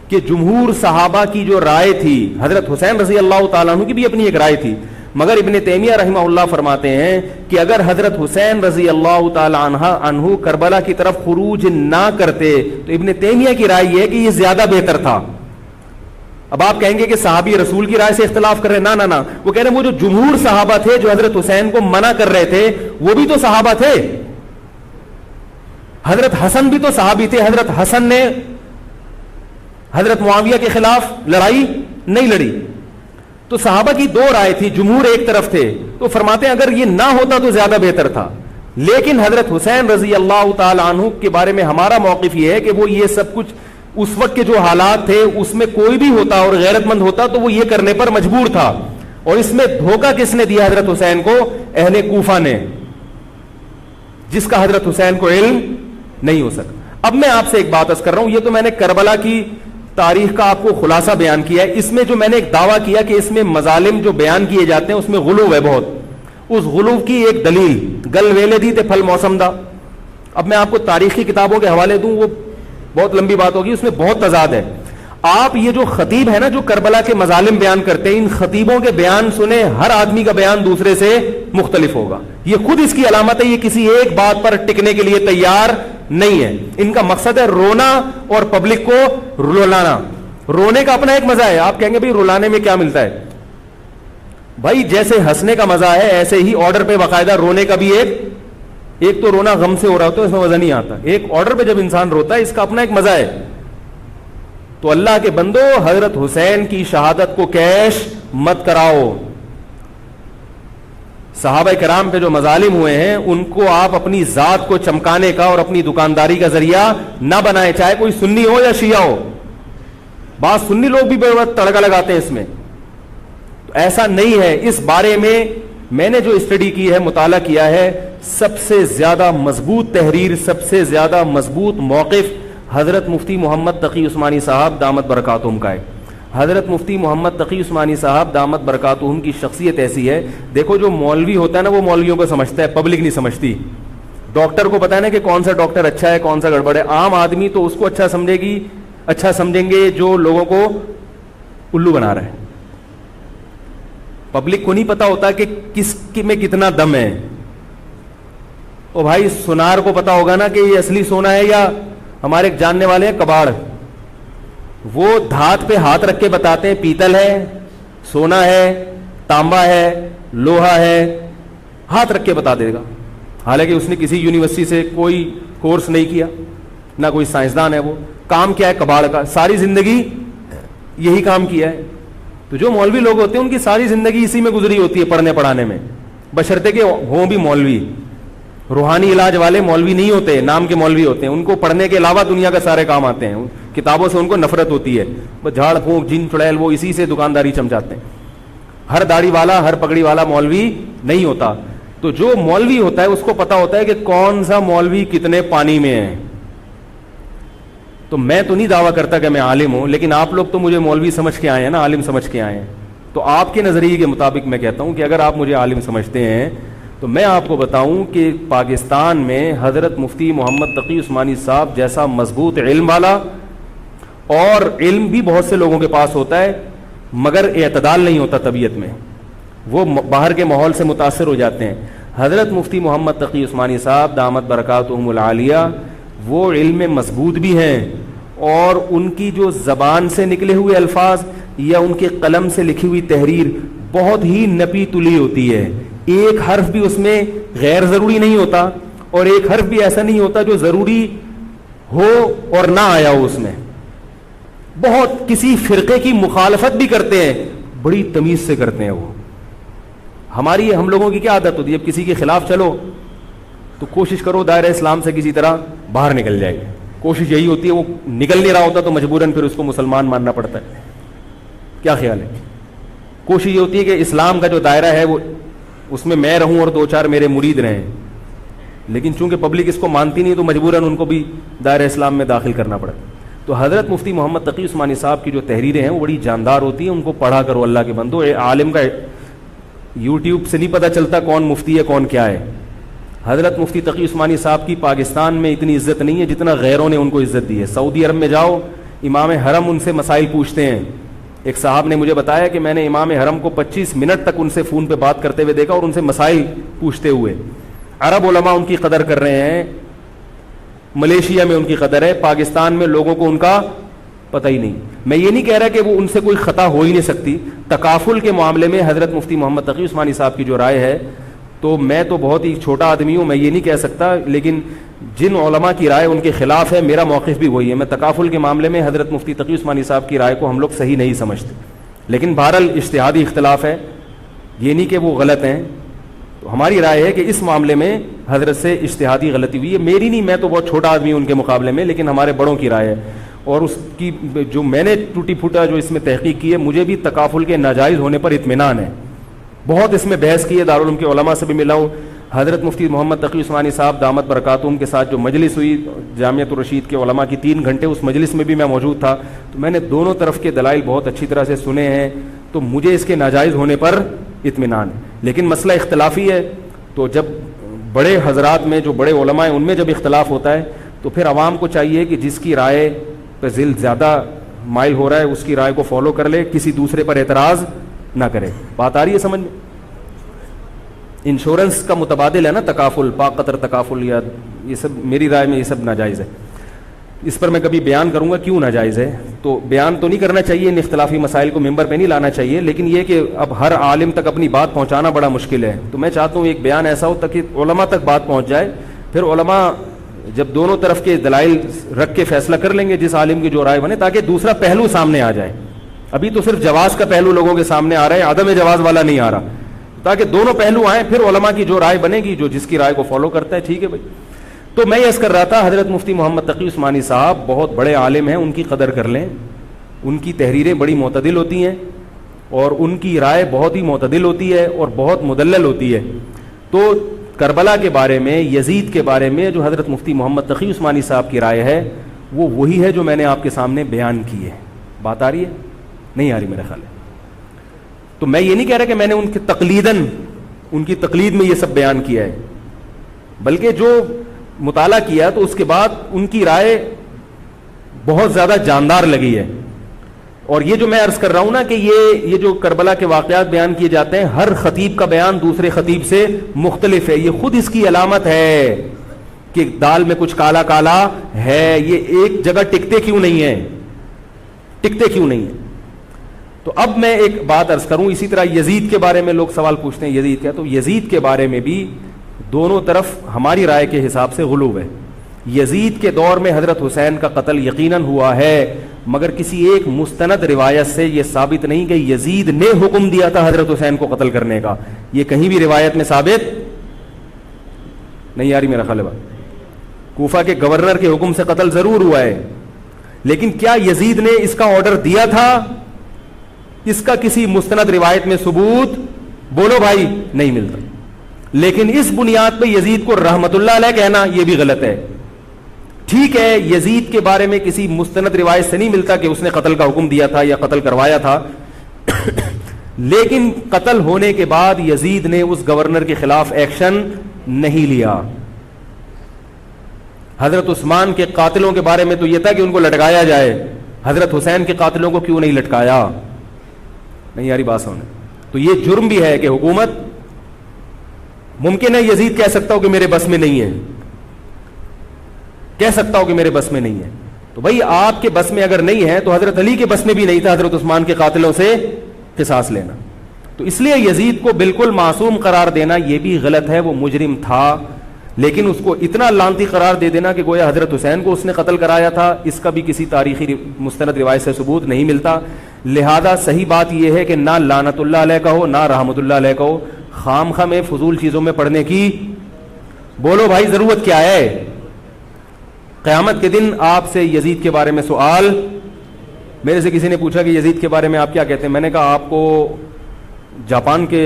B: کہ جمہور صحابہ کی جو رائے تھی, حضرت حسین رضی اللہ تعالیٰ عنہ کی بھی اپنی ایک رائے تھی, مگر ابن تیمیہ رحمہ اللہ فرماتے ہیں کہ اگر حضرت حسین رضی اللہ تعالیٰ عنہ کربلا کی طرف خروج نہ کرتے تو ابن تیمیہ کی رائے یہ ہے کہ یہ زیادہ بہتر تھا. اب آپ کہیں گے کہ صحابی رسول کی رائے سے اختلاف کر رہے ہیں, نہ, وہ کہہ رہے ہیں وہ جو جمہور صحابہ تھے جو حضرت حسین کو منع کر رہے تھے وہ بھی تو صحابہ تھے. حضرت حسن بھی تو صحابی تھے. حضرت حسن نے حضرت معاویہ کے خلاف لڑائی نہیں لڑی. تو صحابہ کی 2 رائے تھی, جمہور ایک طرف تھے. تو فرماتے ہیں اگر یہ نہ ہوتا تو زیادہ بہتر تھا. لیکن حضرت حسین رضی اللہ تعالی عنہ کے بارے میں ہمارا موقف یہ ہے کہ وہ یہ سب کچھ اس وقت کے جو حالات تھے اس میں کوئی بھی ہوتا اور غیرت مند ہوتا تو وہ یہ کرنے پر مجبور تھا. اور اس میں دھوکہ کس نے دیا حضرت حسین کو؟ اہل کوفہ نے, جس کا حضرت حسین کو علم نہیں ہو سکا. اب میں آپ سے ایک بات عرض کر رہا ہوں, یہ تو میں نے کربلا کی تاریخ کا آپ کو خلاصہ بیان کیا ہے. اس میں جو میں نے ایک دعویٰ کیا کہ اس میں مظالم جو بیان کیے جاتے ہیں اس میں غلو ہے بہت, اس غلو کی ایک دلیل گل ویلے دی تے پھل موسم دا. اب میں آپ کو تاریخی کتابوں کے حوالے دوں, وہ بہت لمبی بات ہوگی, اس میں بہت تضاد ہے. آپ یہ جو خطیب ہے نا جو کربلا کے مظالم بیان کرتے ہیں, ان خطیبوں کے بیان سنیں, ہر آدمی کا بیان دوسرے سے مختلف ہوگا. یہ خود اس کی علامت ہے, یہ کسی ایک بات پر ٹکنے کے لیے تیار نہیں ہے. ان کا مقصد ہے رونا اور پبلک کو رلانا. رونے کا اپنا ایک مزہ ہے. آپ کہیں گے بھائی رلانے میں کیا ملتا ہے؟ بھائی جیسے ہنسنے کا مزہ ہے ایسے ہی آرڈر پہ باقاعدہ رونے کا بھی ایک تو رونا غم سے ہو رہا ہوتا ہے, اس میں مزہ نہیں آتا. ایک آرڈر پہ جب انسان روتا ہے اس کا اپنا ایک مزہ ہے. تو اللہ کے بندو, حضرت حسین کی شہادت کو کیش مت کراؤ. صحابہ کرام پہ جو مظالم ہوئے ہیں ان کو آپ اپنی ذات کو چمکانے کا اور اپنی دکانداری کا ذریعہ نہ بنائیں, چاہے کوئی سنی ہو یا شیعہ ہو. بعض سنی لوگ بھی بے وقت تڑکا لگاتے ہیں اس میں. تو ایسا نہیں ہے. اس بارے میں نے جو اسٹڈی کی ہے, مطالعہ کیا ہے, سب سے زیادہ مضبوط تحریر, سب سے زیادہ مضبوط موقف حضرت مفتی محمد تقی عثمانی صاحب دامت برکاتہم کا ہے. حضرت مفتی محمد تقی عثمانی صاحب دامت برکاتہم کی شخصیت ایسی ہے, دیکھو جو مولوی ہوتا ہے نا وہ مولویوں کو سمجھتا ہے, پبلک نہیں سمجھتی. ڈاکٹر کو پتا ہے نا کہ کون سا ڈاکٹر اچھا ہے کون سا گڑبڑ ہے. عام آدمی تو اس کو اچھا سمجھیں گے جو لوگوں کو الو بنا رہا ہے. پبلک کو نہیں پتا ہوتا کہ کس میں کتنا دم ہے. او بھائی سونار کو پتا ہوگا نا کہ یہ اصلی سونا ہے یا ہمارے ایک جاننے والے ہیں کباڑ, وہ دھات پہ ہاتھ رکھ کے بتاتے ہیں پیتل ہے, سونا ہے, تانبا ہے, لوہا ہے, ہاتھ رکھ کے بتا دے گا. حالانکہ اس نے کسی یونیورسٹی سے کوئی کورس نہیں کیا, نہ کوئی سائنسدان ہے. وہ کام کیا ہے کباڑ کا, ساری زندگی یہی کام کیا ہے. تو جو مولوی لوگ ہوتے ہیں ان کی ساری زندگی اسی میں گزری ہوتی ہے, پڑھنے پڑھانے میں, بشرطے کہ ہوں بھی مولوی. روحانی علاج والے مولوی نہیں ہوتے, نام کے مولوی ہوتے ہیں. ان کو پڑھنے کے علاوہ دنیا کے سارے کام آتے ہیں. کتابوں سے ان کو نفرت ہوتی ہے, بس جھاڑ پھونک جن چڑیل وہ اسی سے دکانداری چمچاتے ہیں. ہر داڑھی والا ہر پگڑی والا مولوی نہیں ہوتا. تو جو مولوی ہوتا ہے اس کو پتا ہوتا ہے کہ کون سا مولوی کتنے پانی میں ہے. تو میں تو نہیں دعویٰ کرتا کہ میں عالم ہوں, لیکن آپ لوگ تو مجھے مولوی سمجھ کے آئے ہیں نا, عالم سمجھ کے آئے ہیں. تو آپ کے نظریے کے مطابق میں کہتا ہوں کہ اگر آپ مجھے عالم سمجھتے ہیں تو میں آپ کو بتاؤں کہ پاکستان میں حضرت مفتی محمد تقی عثمانی صاحب جیسا مضبوط علم والا, اور علم بھی بہت سے لوگوں کے پاس ہوتا ہے مگر اعتدال نہیں ہوتا طبیعت میں, وہ باہر کے ماحول سے متاثر ہو جاتے ہیں. حضرت مفتی محمد تقی عثمانی صاحب دامت برکاتہم العالیہ وہ علم میں مضبوط بھی ہیں, اور ان کی جو زبان سے نکلے ہوئے الفاظ یا ان کے قلم سے لکھی ہوئی تحریر بہت ہی نپی تلی ہوتی ہے. ایک حرف بھی اس میں غیر ضروری نہیں ہوتا, اور ایک حرف بھی ایسا نہیں ہوتا جو ضروری ہو اور نہ آیا ہو اس میں. بہت کسی فرقے کی مخالفت بھی کرتے ہیں, بڑی تمیز سے کرتے ہیں. وہ ہم لوگوں کی کیا عادت ہوتی ہے, اب کسی کے خلاف چلو تو کوشش کرو دائرہ اسلام سے کسی طرح باہر نکل جائے گا. کوشش یہی ہوتی ہے, وہ نکل نہیں رہا ہوتا تو مجبوراً پھر اس کو مسلمان ماننا پڑتا ہے. کیا خیال ہے؟ کوشش یہ ہوتی ہے کہ اسلام کا جو دائرہ ہے وہ اس میں میں رہوں اور دو چار میرے مرید رہیں, لیکن چونکہ پبلک اس کو مانتی نہیں تو مجبوراً ان کو بھی دائرہ اسلام میں داخل کرنا پڑتا ہے. تو حضرت مفتی محمد تقی عثمانی صاحب کی جو تحریریں ہیں وہ بڑی جاندار ہوتی ہیں. ان کو پڑھا کرو اللہ کے بندو. عالم کا یوٹیوب سے نہیں پتہ چلتا کون مفتی ہے کون کیا ہے. حضرت مفتی تقی عثمانی صاحب کی پاکستان میں اتنی عزت نہیں ہے جتنا غیروں نے ان کو عزت دی ہے. سعودی عرب میں جاؤ, امام حرم ان سے مسائل پوچھتے ہیں. ایک صاحب نے مجھے بتایا کہ میں نے امام حرم کو 25 منٹ تک ان سے فون پہ بات کرتے ہوئے دیکھا اور ان سے مسائل پوچھتے ہوئے. عرب علماء ان کی قدر کر رہے ہیں, ملیشیا میں ان کی قدر ہے, پاکستان میں لوگوں کو ان کا پتہ ہی نہیں. میں یہ نہیں کہہ رہا کہ وہ ان سے کوئی خطا ہو ہی نہیں سکتی. تکافل کے معاملے میں حضرت مفتی محمد تقی عثمانی صاحب کی جو رائے ہے, تو میں تو بہت ہی چھوٹا آدمی ہوں, میں یہ نہیں کہہ سکتا, لیکن جن علماء کی رائے ان کے خلاف ہے میرا موقف بھی وہی ہے. میں تکافل کے معاملے میں حضرت مفتی تقی عثمانی صاحب کی رائے کو ہم لوگ صحیح نہیں سمجھتے, لیکن بہرحال اجتہادی اختلاف ہے, یہ نہیں کہ وہ غلط ہیں. تو ہماری رائے ہے کہ اس معاملے میں حضرت سے اجتہادی غلطی ہوئی ہے. میری نہیں, میں تو بہت چھوٹا آدمی ہوں ان کے مقابلے میں, لیکن ہمارے بڑوں کی رائے ہے. اور اس کی جو میں نے ٹوٹی پھوٹا جو اس میں تحقیق کی ہے, مجھے بھی تکافل کے ناجائز ہونے پر اطمینان ہے. بہت اس میں بحث کی ہے, دارالعلوم کے علماء سے بھی ملا ہوں. حضرت مفتی محمد تقی عثمانی صاحب دامت برکاتہم کے ساتھ جو مجلس ہوئی جامعۃ الرشید کے علماء کی 3 گھنٹے, اس مجلس میں بھی میں موجود تھا. تو میں نے دونوں طرف کے دلائل بہت اچھی طرح سے سنے ہیں, تو مجھے اس کے ناجائز ہونے پر اطمینان ہے. لیکن مسئلہ اختلافی ہے, تو جب بڑے حضرات میں جو بڑے علماء ہیں ان میں جب اختلاف ہوتا ہے تو پھر عوام کو چاہیے کہ جس کی رائے پہ ذل زیادہ مائل ہو رہا ہے اس کی رائے کو فالو کر لے, کسی دوسرے پر اعتراض نہ کرے. بات آ رہی ہے سمجھ میں؟ انشورنس کا متبادل ہے نا تکافل, پاک قطر تکافل, یا یہ سب میری رائے میں یہ سب ناجائز ہے. اس پر میں کبھی بیان کروں گا کیوں ناجائز ہے. تو بیان تو نہیں کرنا چاہیے, ان اختلافی مسائل کو ممبر پہ نہیں لانا چاہیے, لیکن یہ کہ اب ہر عالم تک اپنی بات پہنچانا بڑا مشکل ہے. تو میں چاہتا ہوں ایک بیان ایسا ہو تاکہ علماء تک بات پہنچ جائے. پھر علماء جب دونوں طرف کے دلائل رکھ کے فیصلہ کر لیں گے جس عالم کی جو رائے بنے, تاکہ دوسرا پہلو سامنے آ جائے. ابھی تو صرف جواز کا پہلو لوگوں کے سامنے آ رہا ہے, عدم جواز والا نہیں آ رہا, تاکہ دونوں پہلو آئیں. پھر علماء کی جو رائے بنے گی, جو جس کی رائے کو فالو کرتا ہے, ٹھیک ہے بھائی. تو میں یہ عرض کر رہا تھا, حضرت مفتی محمد تقی عثمانی صاحب بہت بڑے عالم ہیں, ان کی قدر کر لیں. ان کی تحریریں بڑی معتدل ہوتی ہیں اور ان کی رائے بہت ہی معتدل ہوتی ہے اور بہت مدلل ہوتی ہے. تو کربلا کے بارے میں، یزید کے بارے میں جو حضرت مفتی محمد تقی عثمانی صاحب کی رائے ہے وہ وہی ہے جو میں نے آپ کے سامنے بیان کی ہے. بات آ رہی ہے؟ نہیں آ رہی میرا خیال ہے. تو میں یہ نہیں کہہ رہا کہ میں نے ان کی تقلید میں یہ سب بیان کیا ہے، بلکہ جو مطالعہ کیا تو اس کے بعد ان کی رائے بہت زیادہ جاندار لگی ہے. اور یہ جو میں عرض کر رہا ہوں نا کہ یہ جو کربلا کے واقعات بیان کیے جاتے ہیں، ہر خطیب کا بیان دوسرے خطیب سے مختلف ہے. یہ خود اس کی علامت ہے کہ دال میں کچھ کالا کالا ہے. یہ ایک جگہ ٹکتے کیوں نہیں ہیں؟ تو اب میں ایک بات عرض کروں. اسی طرح یزید کے بارے میں لوگ سوال پوچھتے ہیں یزید کیا، تو یزید کے بارے میں بھی دونوں طرف ہماری رائے کے حساب سے غلو ہے. یزید کے دور میں حضرت حسین کا قتل یقیناً ہوا ہے، مگر کسی ایک مستند روایت سے یہ ثابت نہیں کہ یزید نے حکم دیا تھا حضرت حسین کو قتل کرنے کا. یہ کہیں بھی روایت میں ثابت نہیں آ رہی میرا خیال ہے. کوفہ کے گورنر کے حکم سے قتل ضرور ہوا ہے، لیکن کیا یزید نے اس کا آرڈر دیا تھا؟ اس کا کسی مستند روایت میں ثبوت بولو بھائی نہیں ملتا. لیکن اس بنیاد پہ یزید کو رحمت اللہ علیہ کہنا یہ بھی غلط ہے. ٹھیک ہے، یزید کے بارے میں کسی مستند روایت سے نہیں ملتا کہ اس نے قتل کا حکم دیا تھا یا قتل کروایا تھا، لیکن قتل ہونے کے بعد یزید نے اس گورنر کے خلاف ایکشن نہیں لیا. حضرت عثمان کے قاتلوں کے بارے میں تو یہ تھا کہ ان کو لٹکایا جائے، حضرت حسین کے قاتلوں کو کیوں نہیں لٹکایا؟ نہیں یاری بات سمجھ. تو یہ جرم بھی ہے کہ حکومت، ممکن ہے یزید کہہ سکتا ہو کہ میرے بس میں نہیں ہے، کہہ سکتا ہو کہ میرے بس میں نہیں ہے. تو بھائی آپ کے بس میں اگر نہیں ہے تو حضرت علی کے بس میں بھی نہیں تھا حضرت عثمان کے قاتلوں سے قصاص لینا. تو اس لیے یزید کو بالکل معصوم قرار دینا یہ بھی غلط ہے. وہ مجرم تھا، لیکن اس کو اتنا لعنتی قرار دے دینا کہ گویا حضرت حسین کو اس نے قتل کرایا تھا، اس کا بھی کسی تاریخی مستند روایت سے ثبوت نہیں ملتا. لہذا صحیح بات یہ ہے کہ نہ لعنت اللہ علیہ کا ہو نہ رحمت اللہ علیہ کا ہو. خام خواہ میں فضول چیزوں میں پڑھنے کی بولو بھائی ضرورت کیا ہے؟ قیامت کے دن آپ سے یزید کے بارے میں سوال، میرے سے کسی نے پوچھا کہ یزید کے بارے میں آپ کیا کہتے ہیں. میں نے کہا آپ کو جاپان کے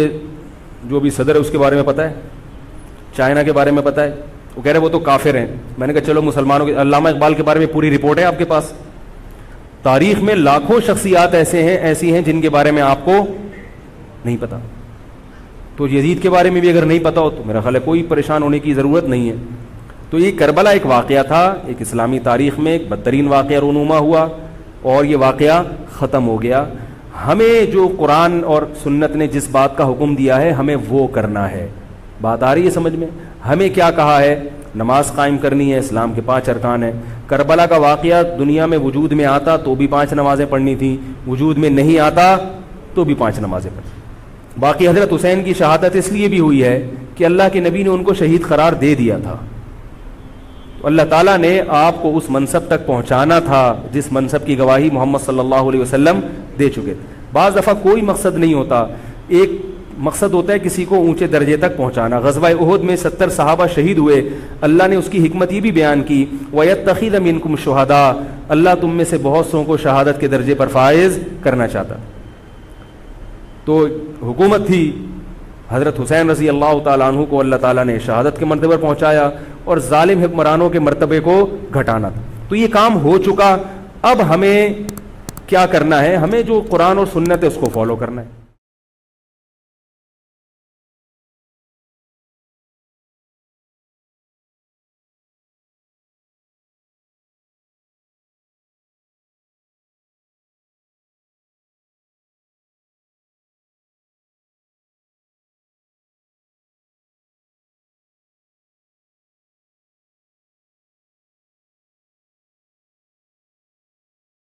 B: جو بھی صدر ہے اس کے بارے میں پتہ ہے، چائنا کے بارے میں پتہ ہے؟ وہ کہہ رہے وہ تو کافر ہیں. میں نے کہا چلو مسلمانوں کے، علامہ اقبال کے بارے میں پوری رپورٹ ہے آپ کے پاس. تاریخ میں لاکھوں شخصیات ایسی ہیں جن کے بارے میں آپ کو نہیں پتا. تو یزید کے بارے میں بھی اگر نہیں پتا ہو تو میرا خیال ہے کوئی پریشان ہونے کی ضرورت نہیں ہے. تو یہ کربلا ایک واقعہ تھا، ایک اسلامی تاریخ میں ایک بدترین واقعہ رونما ہوا اور یہ واقعہ ختم ہو گیا. ہمیں جو قرآن اور سنت نے جس بات کا حکم دیا ہے ہمیں وہ کرنا ہے. بات آ رہی ہے سمجھ میں؟ ہمیں کیا کہا ہے؟ نماز قائم کرنی ہے، اسلام کے 5 ارکان ہیں. کربلا کا واقعہ دنیا میں وجود میں آتا تو بھی 5 نمازیں پڑھنی تھیں، وجود میں نہیں آتا تو بھی 5 نمازیں پڑھنی. باقی حضرت حسین کی شہادت اس لیے بھی ہوئی ہے کہ اللہ کے نبی نے ان کو شہید قرار دے دیا تھا. تو اللہ تعالیٰ نے آپ کو اس منصب تک پہنچانا تھا جس منصب کی گواہی محمد صلی اللہ علیہ وسلم دے چکے. بعض دفعہ کوئی مقصد نہیں ہوتا، ایک مقصد ہوتا ہے کسی کو اونچے درجے تک پہنچانا. غزوہ احد میں 70 صحابہ شہید ہوئے. اللہ نے اس کی حکمت یہ بھی بیان کی، وَيَتَّخِذَ مِنْكُمْ شُهَدَاءَ، اللہ تم میں سے بہت سو کو شہادت کے درجے پر فائز کرنا چاہتا. تو حکومت تھی، حضرت حسین رضی اللہ تعالیٰ عنہ کو اللہ تعالیٰ نے شہادت کے مرتبے پر پہنچایا اور ظالم حکمرانوں کے مرتبے کو گھٹانا تھا. تو یہ کام ہو چکا. اب ہمیں کیا کرنا ہے؟ ہمیں جو قرآن اور سنت ہے اس کو فالو کرنا ہے.